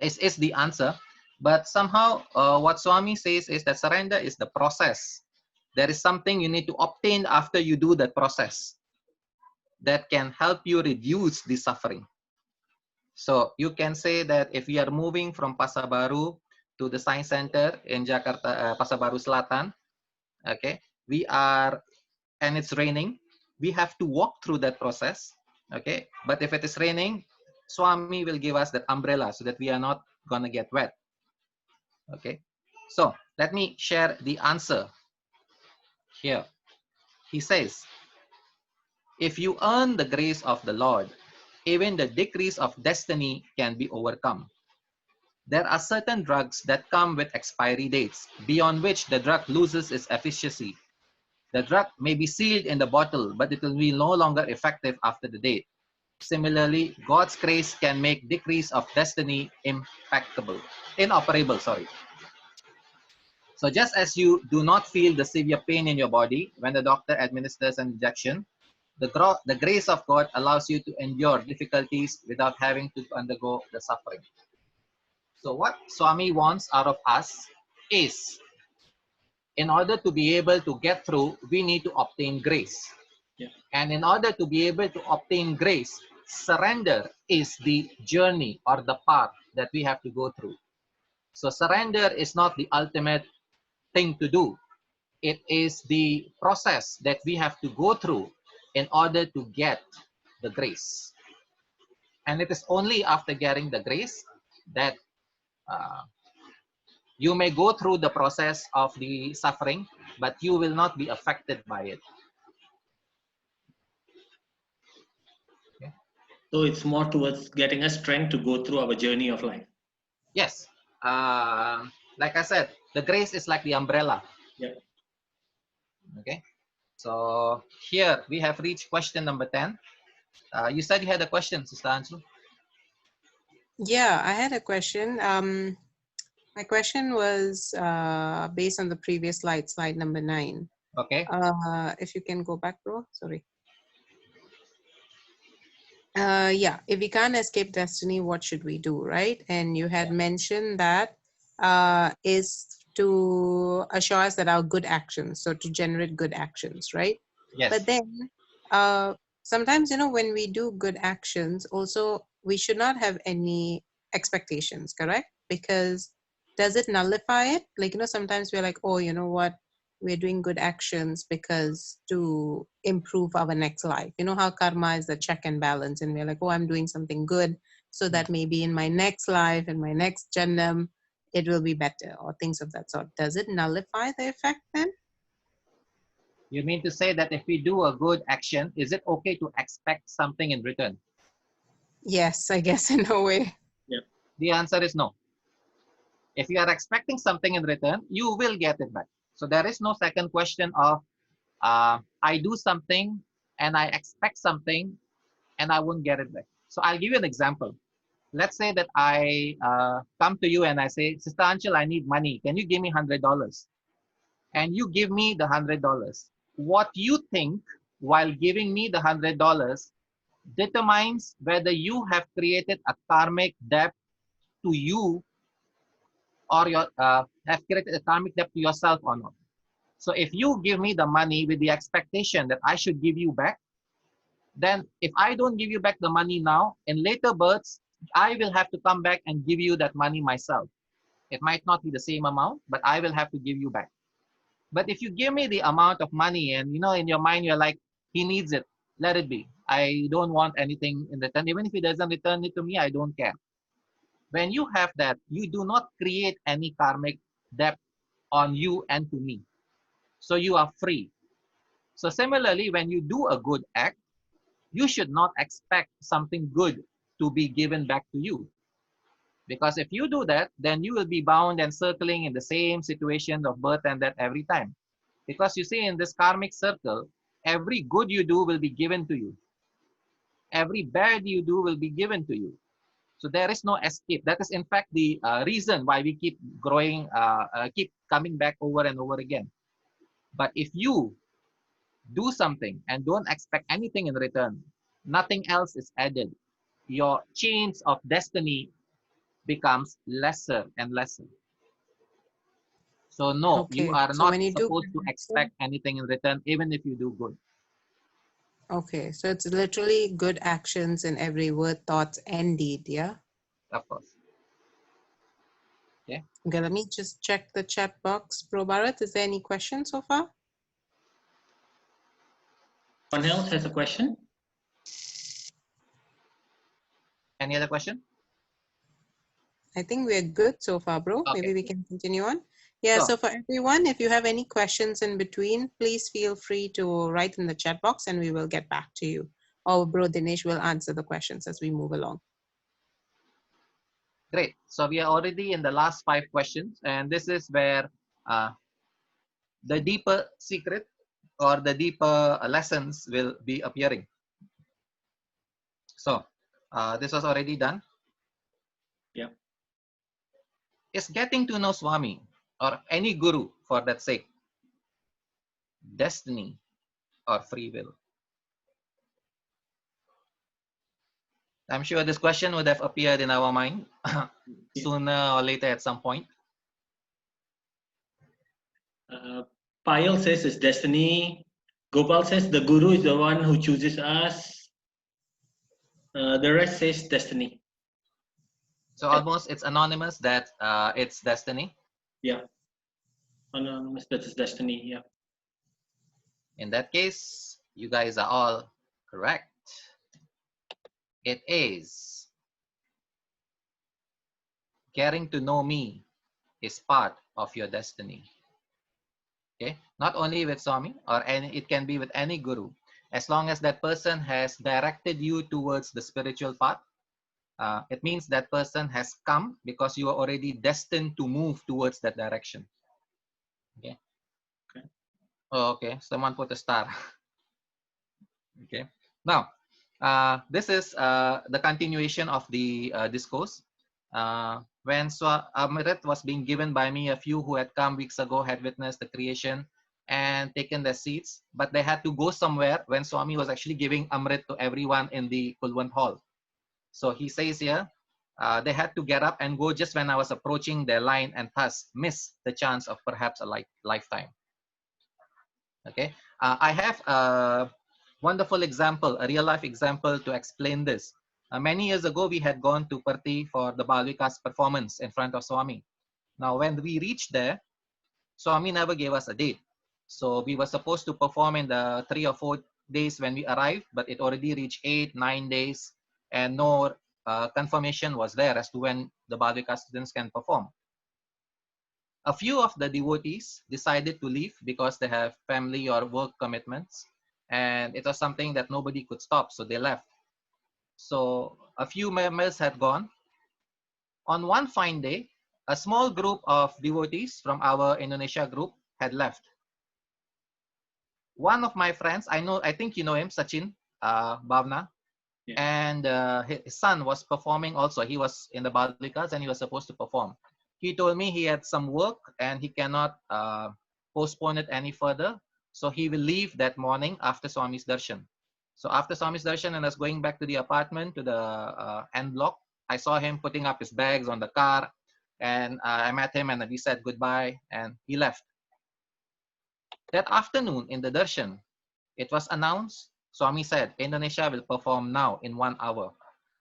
is the answer, but somehow what Swami says is that surrender is the process. There is something you need to obtain after you do that process that can help you reduce the suffering. So you can say that if we are moving from Pasar Baru to the Science Center in Jakarta, Pasar Baru Selatan, okay, and it's raining, we have to walk through that process. Okay, but if it is raining, Swami will give us that umbrella so that we are not gonna get wet. Okay, so let me share the answer here. He says, if you earn the grace of the Lord, even the decrees of destiny can be overcome. There are certain drugs that come with expiry dates, beyond which the drug loses its efficacy. The drug may be sealed in the bottle, but it will be no longer effective after the date. Similarly, God's grace can make decrees of destiny inoperable. So just as you do not feel the severe pain in your body when the doctor administers an injection, the grace of God allows you to endure difficulties without having to undergo the suffering. So what Swami wants out of us is, in order to be able to get through, we need to obtain grace.
Yeah.
And in order to be able to obtain grace, surrender is the journey or the path that we have to go through. So surrender is not the ultimate thing to do. It is the process that we have to go through in order to get the grace. And it is only after getting the grace that uh, you may go through the process of the suffering, but you will not be affected by it. Okay?
So it's more towards getting us strength to go through our journey of life.
Yes. Like I said, the grace is like the umbrella.
Yeah.
Okay. So here we have reached question number 10. You said you had a question, Sister Ansu.
Yeah, I had a question. My question was based on the previous slide number 9.
Okay.
If you can go back, bro. Sorry. Yeah, if we can't escape destiny, what should we do, right? And you had mentioned that is to assure us that our good actions, so to generate good actions, right?
Yes.
But then sometimes, when we do good actions, also we should not have any expectations, correct? Because does it nullify it? Like, sometimes we're like, oh, you know what? We're doing good actions because to improve our next life. You know how karma is the check and balance, and we're like, oh, I'm doing something good so that maybe in my next life, in my next jannam, it will be better, or things of that sort. Does it nullify the effect then?
You mean to say that if we do a good action, is it okay to expect something in return?
Yes, I guess in a way.
Yeah.
The answer is no. If you are expecting something in return, you will get it back. So there is no second question of I do something and I expect something and I won't get it back. So I'll give you an example. Let's say that I come to you and I say, Sister Anchal, I need money. Can you give me $100? And you give me the $100. What you think while giving me the $100 determines whether you have created a karmic debt to you or have created a karmic debt to yourself or not. So if you give me the money with the expectation that I should give you back, then if I don't give you back the money now, in later births, I will have to come back and give you that money myself. It might not be the same amount, but I will have to give you back. But if you give me the amount of money and in your mind you're like, he needs it, let it be. I don't want anything in return. Even if he doesn't return it to me, I don't care. When you have that, you do not create any karmic debt on you and to me. So you are free. So similarly, when you do a good act, you should not expect something good to be given back to you. Because if you do that, then you will be bound and circling in the same situation of birth and death every time. Because you see, in this karmic circle, every good you do will be given to you. Every bad you do will be given to you. So there is no escape. That is, in fact, the reason why we keep growing, keep coming back over and over again. But if you do something and don't expect anything in return, nothing else is added, your chains of destiny becomes lesser and lesser. So no, you
Okay,
are
so
not
when you do
supposed to expect anything in return, even if you do good.
okay, so it's literally good actions in every word, thoughts, and deed, yeah?
Of course. Okay.
Okay, let me just check the chat box. Pro Bharat, is there any questions so far?
One else has a question.
Any other question?
I think we're good so far, bro.
Okay.
Maybe we can continue on. Yeah,
So-
so for everyone, if you have any questions in between, please feel free to write in the chat box and we will get back to you. Or bro Dinesh will answer the questions as we move along.
Great. So we are already in the last 5 questions, and this is where the deeper secret or the deeper lessons will be appearing. So this was already done.
Yeah.
Is getting to know Swami or any guru for that sake destiny or free will? I'm sure this question would have appeared in our mind sooner or later at some point.
Payal says it's destiny. Gopal says the guru is the one who chooses us. The rest says destiny.
So almost it's anonymous that it's destiny.
Yeah. Anonymous, that is destiny. Yeah.
In that case, you guys are all correct. It is. Getting to know me is part of your destiny. Okay, not only with Swami or any, it can be with any guru. As long as that person has directed you towards the spiritual path, it means that person has come because you are already destined to move towards that direction. Okay.
Okay.
Oh, okay. Someone put a star. Okay. Now, this is the continuation of the discourse. When Amrit was being given by me, a few who had come weeks ago had witnessed the creation and taken their seats, but they had to go somewhere when Swami was actually giving Amrit to everyone in the Kulwant hall. So he says here, they had to get up and go just when I was approaching their line and thus miss the chance of perhaps a lifetime. Okay, I have a wonderful example, a real life example to explain this. Many years ago, we had gone to Parthi for the Balvikas performance in front of Swami. Now, when we reached there, Swami never gave us a date. So we were supposed to perform in the 3 or 4 days when we arrived, but it already reached 8, 9 days, and no confirmation was there as to when the Balvika students can perform. A few of the devotees decided to leave because they have family or work commitments, and it was something that nobody could stop, so they left. So a few members had gone. On one fine day, a small group of devotees from our Indonesia group had left. One of my friends, I think you know him, Sachin Bhavna,
Yeah.
and his son was performing also. He was in the Balvikas and he was supposed to perform. He told me he had some work and he cannot postpone it any further. So he will leave that morning after Swami's darshan. So after Swami's darshan and I was going back to the apartment, to the end block, I saw him putting up his bags on the car, and I met him and we said goodbye and he left. That afternoon in the darshan, it was announced, Swami said, Indonesia will perform now in 1 hour.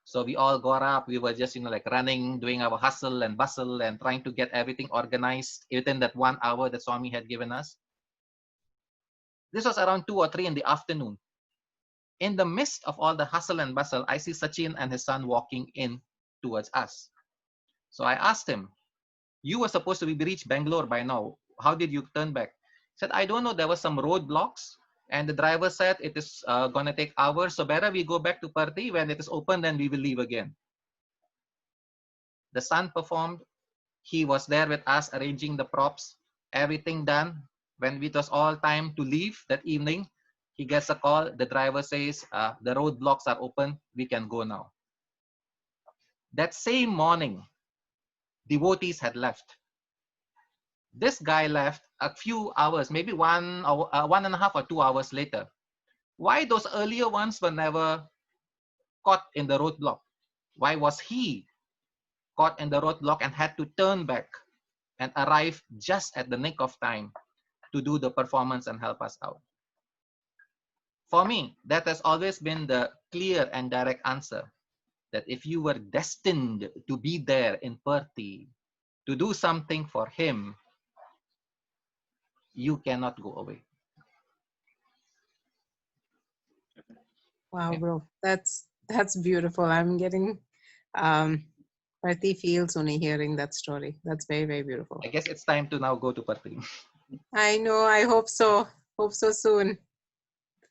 So we all got up, we were just, like running, doing our hustle and bustle and trying to get everything organized within that 1 hour that Swami had given us. This was around 2 or 3 in the afternoon. In the midst of all the hustle and bustle, I see Sachin and his son walking in towards us. So I asked him, you were supposed to be reached Bangalore by now. How did you turn back? He said, I don't know, there were some roadblocks. And the driver said it is going to take hours, so better we go back to Parthi. When it is open, then we will leave again. The son performed. He was there with us, arranging the props, everything done. When it was all time to leave that evening, he gets a call. The driver says, the roadblocks are open. We can go now. That same morning, devotees had left. This guy left a few hours, maybe 1.5 or 2 hours later. Why those earlier ones were never caught in the roadblock? Why was he caught in the roadblock and had to turn back and arrive just at the nick of time to do the performance and help us out? For me, that has always been the clear and direct answer, that if you were destined to be there in Parthi to do something for him, you cannot go away.
Wow,
Okay.
bro, that's beautiful. I'm getting Parthi feels only hearing that story. That's very, very beautiful.
I guess it's time to now go to Parthi.
I know. I hope so. Hope so soon.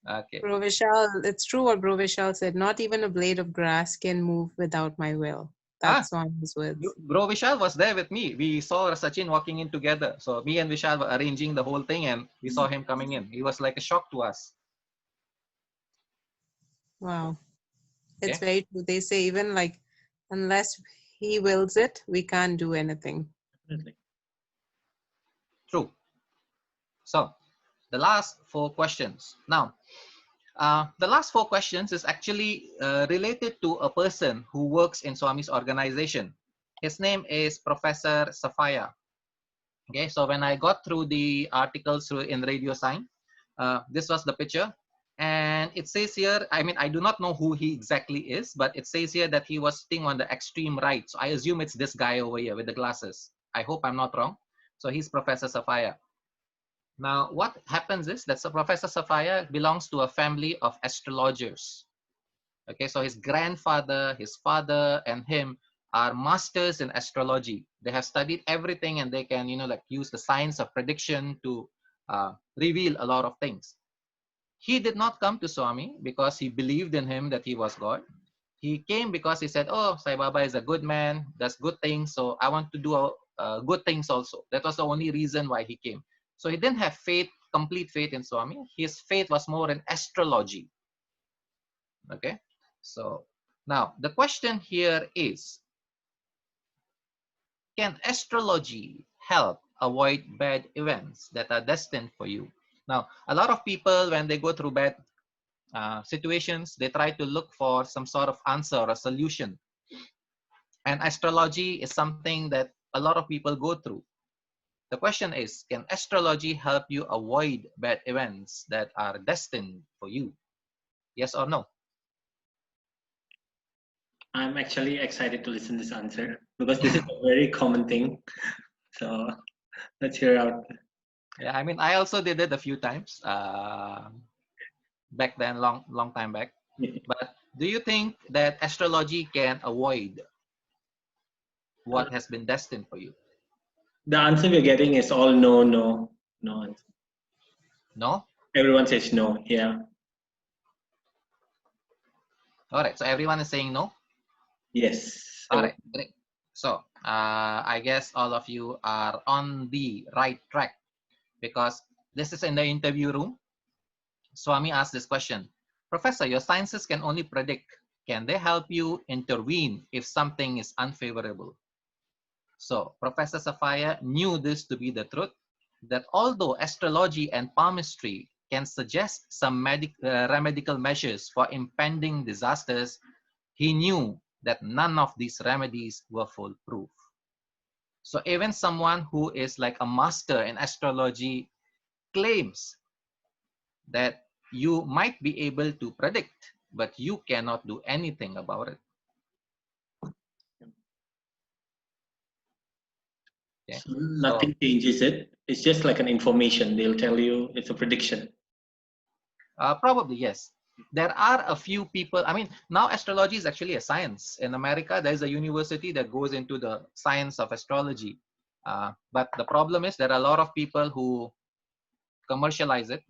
Okay.
Bro Vishal, it's true what Bro Vishal said. Not even a blade of grass can move without my will. That's one of his words.
Bro Vishal was there with me. We saw Sachin walking in together. So me and Vishal were arranging the whole thing and we saw him coming in. He was like a shock to us.
Wow. It's
Okay.
very true. They say even like unless he wills it, we can't do anything.
Definitely.
True. So the last 4 questions. Now, the last 4 questions is actually related to a person who works in Swami's organization. His name is Professor Safaya. Okay, so when I got through the articles through in Radio Sign, this was the picture. And it says here, I mean, I do not know who he exactly is, but it says here that he was sitting on the extreme right. So I assume it's this guy over here with the glasses. I hope I'm not wrong. So he's Professor Safaya. Now, what happens is that Professor Safaya belongs to a family of astrologers. Okay, so his grandfather, his father, and him are masters in astrology. They have studied everything and they can, like use the science of prediction to reveal a lot of things. He did not come to Swami because he believed in him that he was God. He came because he said, oh, Sai Baba is a good man, does good things, so I want to do good things also. That was the only reason why he came. So he didn't have faith, complete faith in Swami. His faith was more in astrology. Okay, so now the question here is, can astrology help avoid bad events that are destined for you? Now, a lot of people, when they go through bad situations, they try to look for some sort of answer or a solution. And astrology is something that a lot of people go through. The question is, can astrology help you avoid bad events that are destined for you? Yes or no?
I'm actually excited to listen to this answer because this is a very common thing. So let's hear out.
Yeah, I mean, I also did it a few times back then, long time back. But do you think that astrology can avoid what has been destined for you?
The answer we're getting is all no, no, no answer.
No?
Everyone says no. Yeah.
All right, so everyone is saying no?
Yes.
All right, great. So I guess all of you are on the right track because this is in the interview room. Swami asked this question. Professor, your sciences can only predict. Can they help you intervene if something is unfavorable? So Professor Safaya knew this to be the truth, that although astrology and palmistry can suggest some remedical measures for impending disasters, he knew that none of these remedies were foolproof. So even someone who is like a master in astrology claims that you might be able to predict, but you cannot do anything about it. Okay.
So nothing changes it. It's just like an information. They'll tell you it's a prediction.
Probably, yes. There are a few people, I mean, now astrology is actually a science. In America, there's a university that goes into the science of astrology. But the problem is there are a lot of people who commercialize it.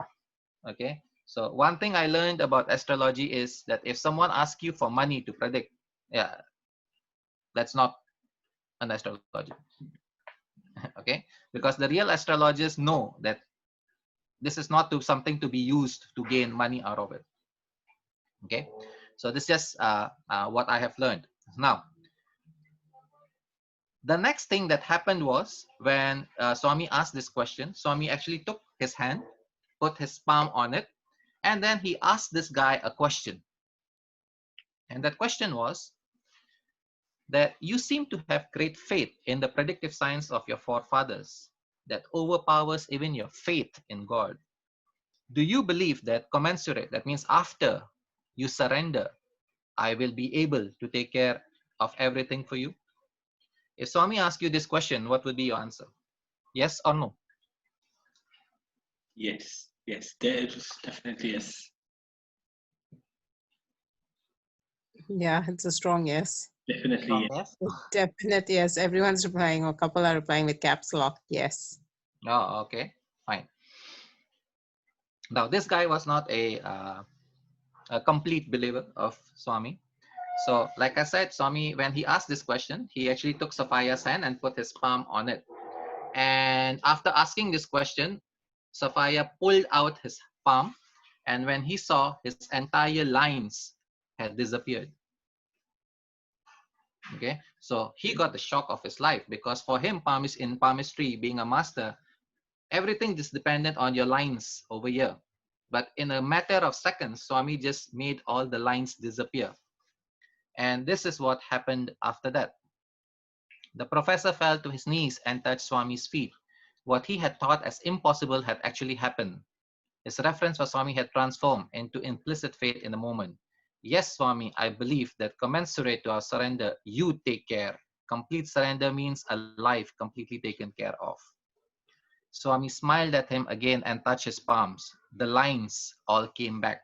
Okay. So one thing I learned about astrology is that if someone asks you for money to predict, yeah, that's not an astrology. Okay. Because the real astrologers know that this is not something to be used to gain money out of it. Okay, so this is just what I have learned. Now, the next thing that happened was when Swami asked this question, Swami actually took his hand, put his palm on it, and then he asked this guy a question. And that question was that you seem to have great faith in the predictive science of your forefathers that overpowers even your faith in God. Do you believe that commensurate, that means after you surrender, I will be able to take care of everything for you? If Swami asks you this question, what would be your answer? Yes or no?
Yes. Yes. There's definitely yes.
Yeah, it's a strong yes.
Definitely.
Yes.
Definitely, yes. Everyone's replying, or a couple are replying with caps lock. Yes.
Oh, okay, fine. Now, this guy was not a complete believer of Swami. So, like I said, Swami, when he asked this question, he actually took Saphia's hand and put his palm on it. And after asking this question, Saphia pulled out his palm, and when he saw, his entire lines had disappeared. Okay, so he got the shock of his life, because for him, in palmistry, being a master, everything is dependent on your lines over here. But in a matter of seconds, Swami just made all the lines disappear. And this is what happened after that. The professor fell to his knees and touched Swami's feet. What he had thought as impossible had actually happened. His reference for Swami had transformed into implicit faith in the moment. Yes, Swami, I believe that commensurate to our surrender, you take care. Complete surrender means a life completely taken care of. Swami smiled at him again and touched his palms. The lines all came back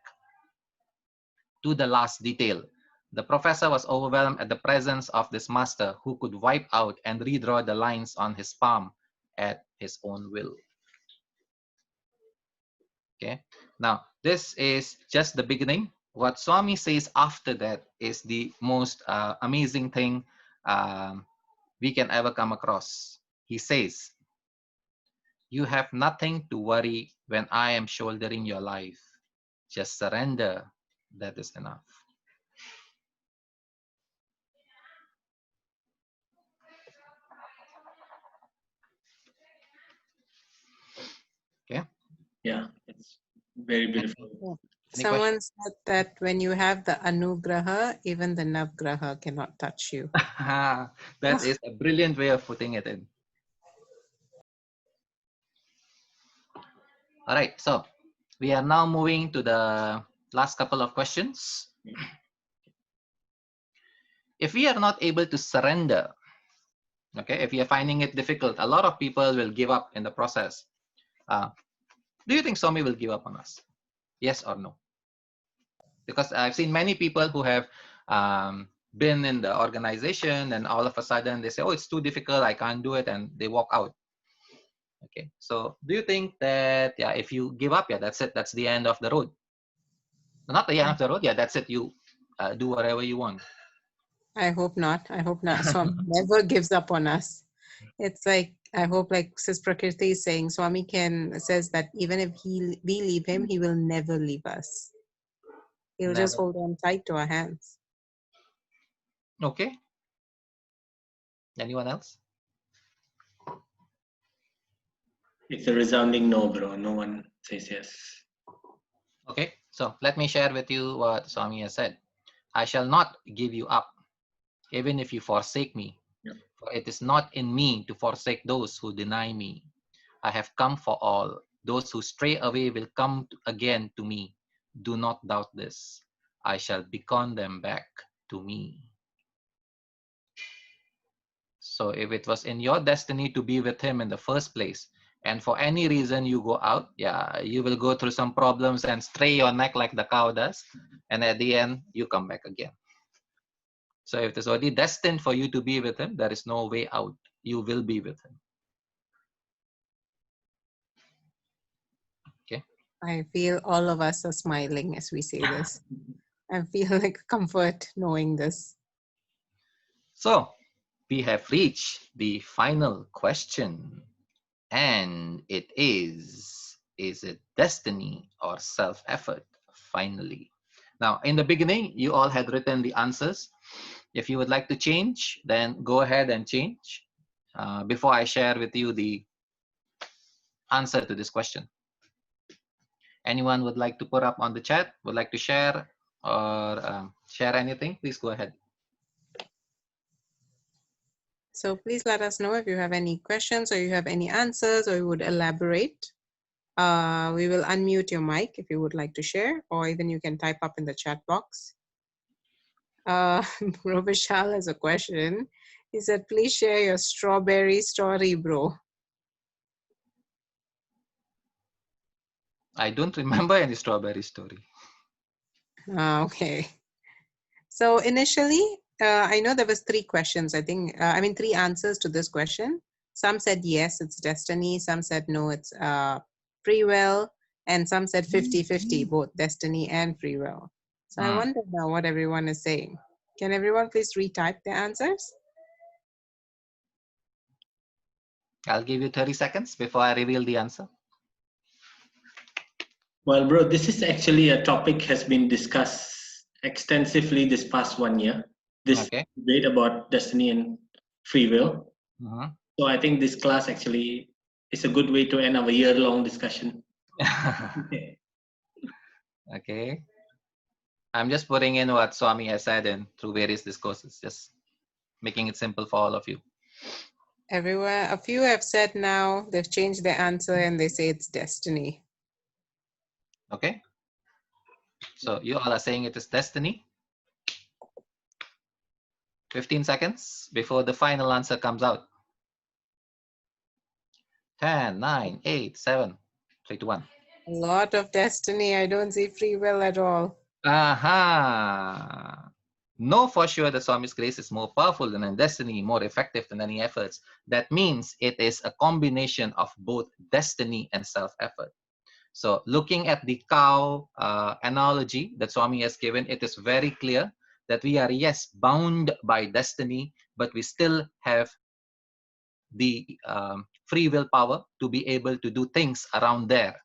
to the last detail. The professor was overwhelmed at the presence of this master who could wipe out and redraw the lines on his palm at his own will. Okay, now this is just the beginning. What Swami says after that is the most amazing thing we can ever come across. He says, "You have nothing to worry when I am shouldering your life. Just surrender. That is enough." Okay.
Yeah, it's very beautiful.
Any
Someone said that when you have the anugraha, even the navgraha cannot touch you.
That is a brilliant way of putting it in. All right, so we are now moving to the last couple of questions. If we are not able to surrender, okay, if we are finding it difficult, a lot of people will give up in the process. Do you think Swami will give up on us? Yes or no? Because I've seen many people who have been in the organization and all of a sudden they say, oh, it's too difficult, I can't do it, and they walk out. Okay, so do you think that, yeah, if you give up, yeah, that's it, that's the end of the road? Not the end of the road, yeah, that's it, you do whatever you want.
I hope not. I hope not. Swami never gives up on us. It's like, I hope, like Sis Prakriti is saying, Swami says that even if we leave him, he will never leave us. He'll just
Never.
hold on tight to our hands.
Okay. Anyone else?
It's a resounding no, bro. No one says yes.
Okay, so let me share with you what Swami has said. I shall not give you up, even if you forsake me.
Yeah.
For it is not in me to forsake those who deny me. I have come for all. Those who stray away will come again to me. Do not doubt this. I shall beckon them back to me. So if it was in your destiny to be with him in the first place, and for any reason you go out, yeah, you will go through some problems and stray your neck like the cow does. And at the end, you come back again. So if it's already destined for you to be with him, there is no way out. You will be with him. Okay.
I feel all of us are smiling as we say this. I feel like comfort knowing this.
So we have reached the final question. And it is it destiny or self-effort? Finally. Now, in the beginning, you all had written the answers. If you would like to change, then go ahead and change before I share with you the answer to this question. Anyone would like to put up on the chat, would like to share or share anything, please go ahead.
So please let us know if you have any questions or you have any answers or you would elaborate. We will unmute your mic if you would like to share, or even you can type up in the chat box. Bro Vishal has a question. He said, please share your strawberry story, bro.
I don't remember any strawberry story.
Okay. So initially, I know there was 3 questions. I think, three answers to this question. Some said yes, it's destiny. Some said no, it's free will. And some said 50-50, both destiny and free will. So I wonder now what everyone is saying. Can everyone please retype their answers?
I'll give you 30 seconds before I reveal the answer.
Well, bro, this is actually a topic has been discussed extensively this past 1 year. This debate about destiny and free will. So I think this class actually is a good way to end our year-long discussion.
Okay. I'm just putting in what Swami has said in through various discourses, just making it simple for all of you.
Everyone, a few have said now they've changed their answer and they say it's destiny.
Okay. So you all are saying it is destiny. 15 seconds before the final answer comes out. 10, 9, 8, 7, 3, 2, 1.
A lot of destiny. I don't see free will at all.
Aha. Know for sure that Swami's grace is more powerful than destiny, more effective than any efforts. That means it is a combination of both destiny and self-effort. So looking at the cow analogy that Swami has given, it is very clear that we are, yes, bound by destiny, but we still have the free will power to be able to do things around there.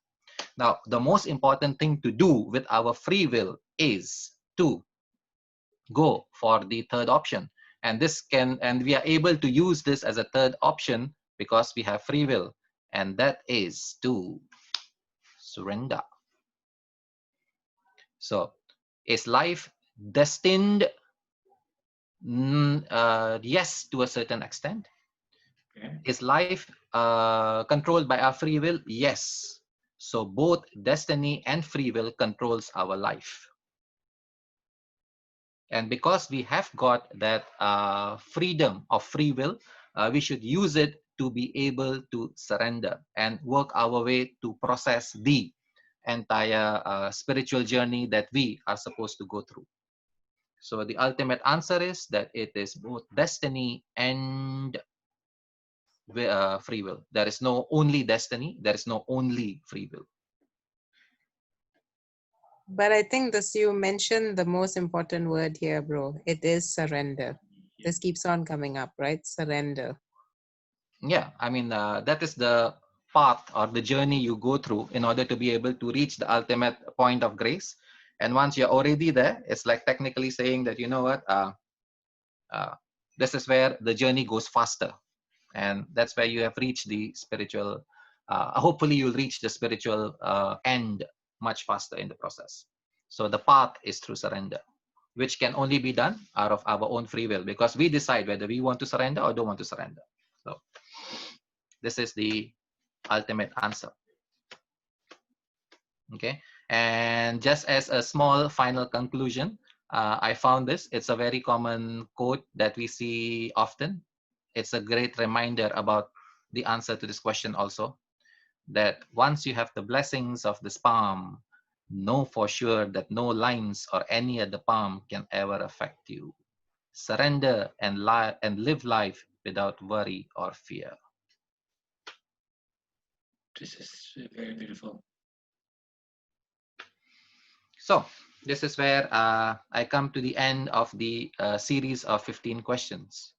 Now, the most important thing to do with our free will is to go for the third option. And we are able to use this as a third option because we have free will. And that is to surrender. So, is life destined? Yes, to a certain extent. Okay. Is life controlled by our free will? Yes. So both destiny and free will controls our life. And because we have got that freedom of free will, we should use it to be able to surrender and work our way to process the entire spiritual journey that we are supposed to go through. So the ultimate answer is that it is both destiny and free will. There is no only destiny, there is no only free will.
But I think you mentioned the most important word here, bro. It is surrender. This keeps on coming up, right? Surrender.
Yeah, I mean, that is the path or the journey you go through in order to be able to reach the ultimate point of grace. And once you're already there, it's like technically saying that, you know what, this is where the journey goes faster. And that's where you have reached the spiritual, hopefully you'll reach the spiritual end much faster in the process. So the path is through surrender, which can only be done out of our own free will, because we decide whether we want to surrender or don't want to surrender. So this is the ultimate answer. Okay, and just as a small final conclusion, I found this. It's a very common quote that we see often. It's a great reminder about the answer to this question also, that once you have the blessings of this palm, know for sure that no lines or any other palm can ever affect you. Surrender and live life without worry or fear.
This is very beautiful.
So this is where I come to the end of the series of 15 questions.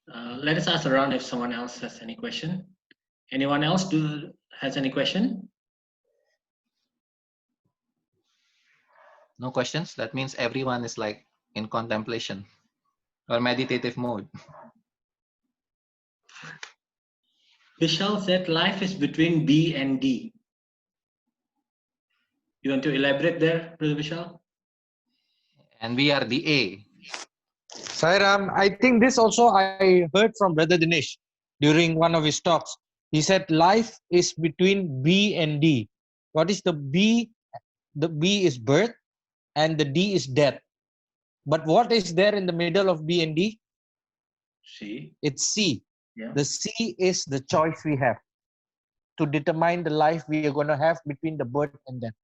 Let us ask around if someone else has any question. Anyone else has any question?
No questions? That means everyone is like in contemplation or meditative mode.
Vishal said life is between B and D. You want to elaborate there, Brother Vishal?
And we are the A.
Sairam, I think this also I heard from Brother Dinesh during one of his talks. He said life is between B and D. What is the B? The B is birth and the D is death. But what is there in the middle of B and D?
C.
It's C.
Yeah.
The C is the choice we have to determine the life we are going to have between the birth and death.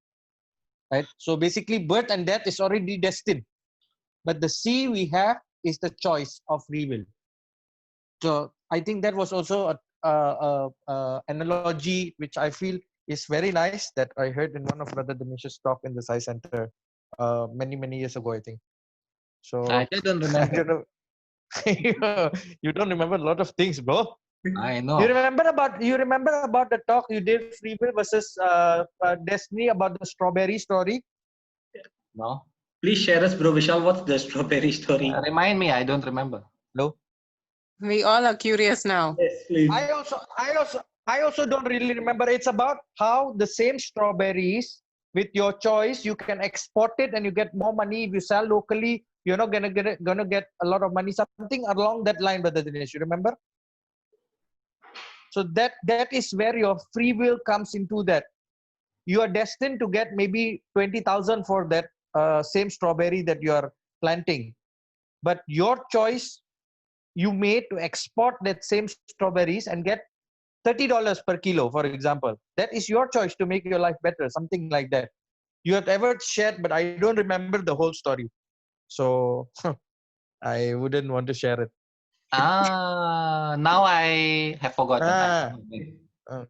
Right? So basically birth and death is already destined. but the C we have is the choice of free will. So I think that was also a analogy which I feel is very nice that I heard in one of Brother Dinesh's talk in the Sai Center many years ago, I think. So
I don't
I
remember.
don't know. You don't remember a lot of things, bro.
I
You
know.
remember about the talk you did, free will versus destiny, about the strawberry story?
No.
Please share us, bro Vishal, what's the strawberry story?
Remind me. I don't remember.
No.
We all are curious now.
Yes, please.
I also don't really remember. It's about how the same strawberries with your choice, you can export it and you get more money. If you sell locally, you're not gonna get a lot of money. Something along that line, Brother Dinesh. You remember? So that is where your free will comes into that. You are destined to get maybe 20,000 for that same strawberry that you are planting, but your choice you made to export that same strawberries and get $30 per kilo, for example. That is your choice to make your life better, something like that. You have ever shared, but I don't remember the whole story. So I wouldn't want to share it.
Now I have forgotten.
Ah, uh,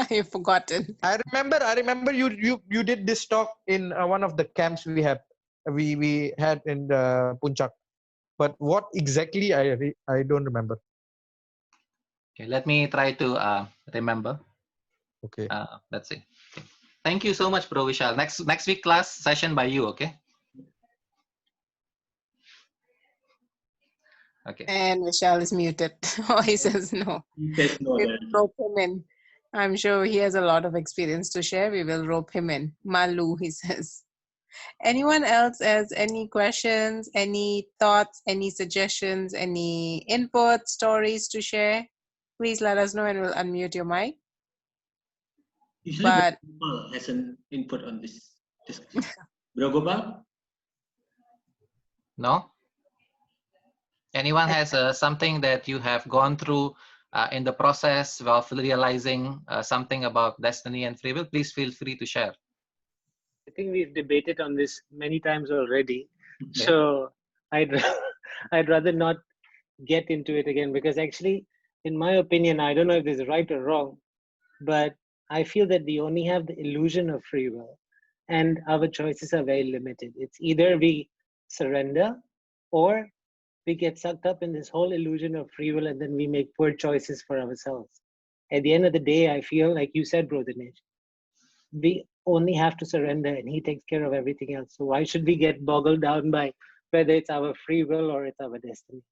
You've forgotten.
I remember you did this talk in one of the camps we had in Punjab. But what exactly I don't remember.
Okay, let me try to remember.
Okay.
Let's see. Okay. Thank you so much, Bro Vishal. Next week class session by you, okay? Okay.
And Vishal is muted. Oh, he says no.
He says no
We'll
then.
rope him in. I'm sure he has a lot of experience to share. We will rope him in. Malu, he says. Anyone else has any questions, any thoughts, any suggestions, any input, stories to share? Please let us know and we'll unmute your mic.
Usually,
But
Gopal has an input on this discussion. Bro Gopal?
No? Anyone has something that you have gone through in the process of realizing something about destiny and free will? Please feel free to share.
I think we've debated on this many times already.
Okay.
So I'd I'd rather not get into it again, because actually, in my opinion, I don't know if this is right or wrong, but I feel that we only have the illusion of free will, and our choices are very limited. It's either we surrender or we get sucked up in this whole illusion of free will, and then we make poor choices for ourselves. At the end of the day, I feel like you said, Bro Dinesh, we only have to surrender and he takes care of everything else. So why should we get boggled down by whether it's our free will or it's our destiny?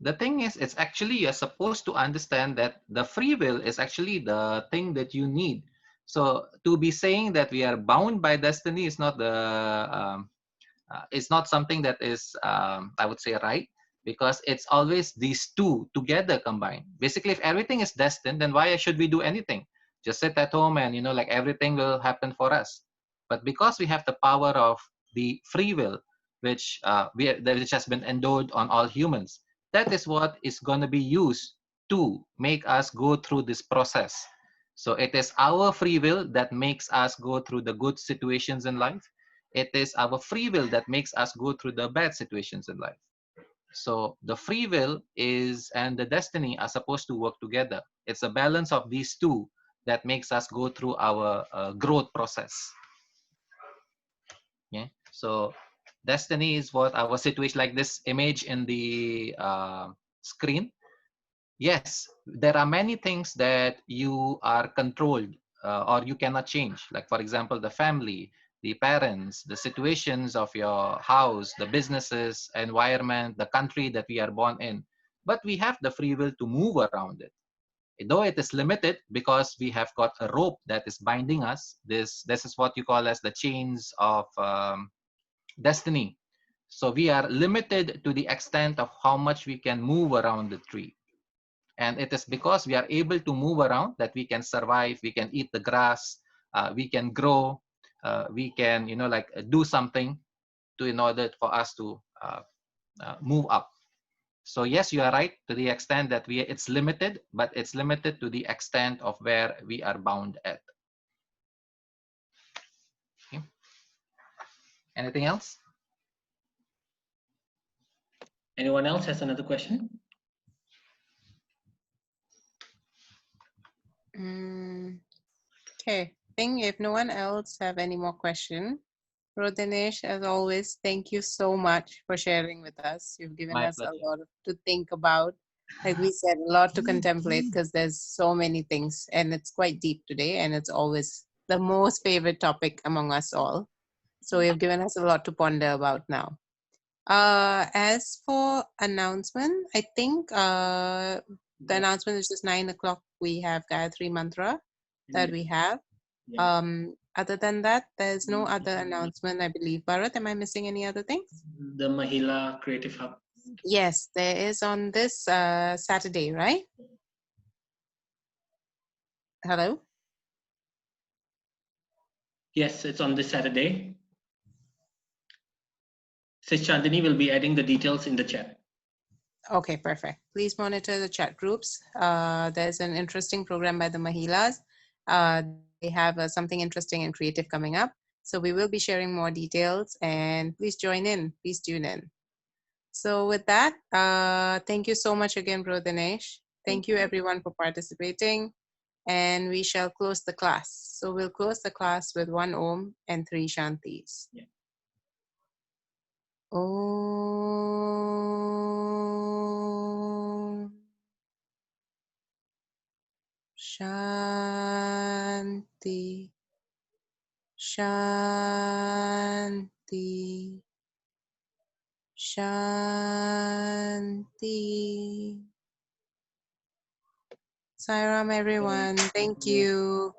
The thing is, it's actually you're supposed to understand that the free will is actually the thing that you need. So to be saying that we are bound by destiny is not it's not something that is I would say right, because it's always these two together combined. Basically, if everything is destined, then why should we do anything? Just sit at home and like everything will happen for us. But because we have the power of the free will, which which has been endowed on all humans, that is what is going to be used to make us go through this process. So it is our free will that makes us go through the good situations in life. It is our free will that makes us go through the bad situations in life. So the free will and the destiny are supposed to work together. It's a balance of these two that makes us go through our growth process. Yeah. So destiny is what our situation, like this image in the screen. Yes, there are many things that you are controlled or you cannot change. Like, for example, the family, the parents, the situations of your house, the businesses, environment, the country that we are born in. But we have the free will to move around it. Though it is limited because we have got a rope that is binding us. This is what you call as the chains of destiny. So we are limited to the extent of how much we can move around the tree. And it is because we are able to move around that we can survive, we can eat the grass, we can grow, we can, do something in order for us to move up. So yes, you are right to the extent that it's limited, but it's limited to the extent of where we are bound at. Okay. Anything else?
Anyone else has another question?
Okay, I think if no one else have any more question, Dinesh, as always, thank you so much for sharing with us. You've given
My
us a
pleasure.
lot to think about. Like we said, a lot to contemplate because there's so many things and it's quite deep today and it's always the most favorite topic among us all. So you've given us a lot to ponder about now. As for announcement, I think the announcement is just 9 o'clock. We have Gayatri Mantra that we have. Other than that, there's no other announcement, I believe. Bharat, am I missing any other things?
The Mahila Creative Hub.
Yes, there is on this Saturday, right? Hello?
Yes, it's on this Saturday. Sis Chandini will be adding the details in the chat.
Okay, perfect. Please monitor the chat groups. There's an interesting program by the Mahilas. They have something interesting and creative coming up. So we will be sharing more details and please join in, please tune in. So with that, thank you so much again, Bro Dinesh. Thank you everyone for participating and we shall close the class. So we'll close the class with 1 Om and 3 Shantis.
Yeah.
Om Shanti Shanti Shanti. Sairam everyone. Thank you.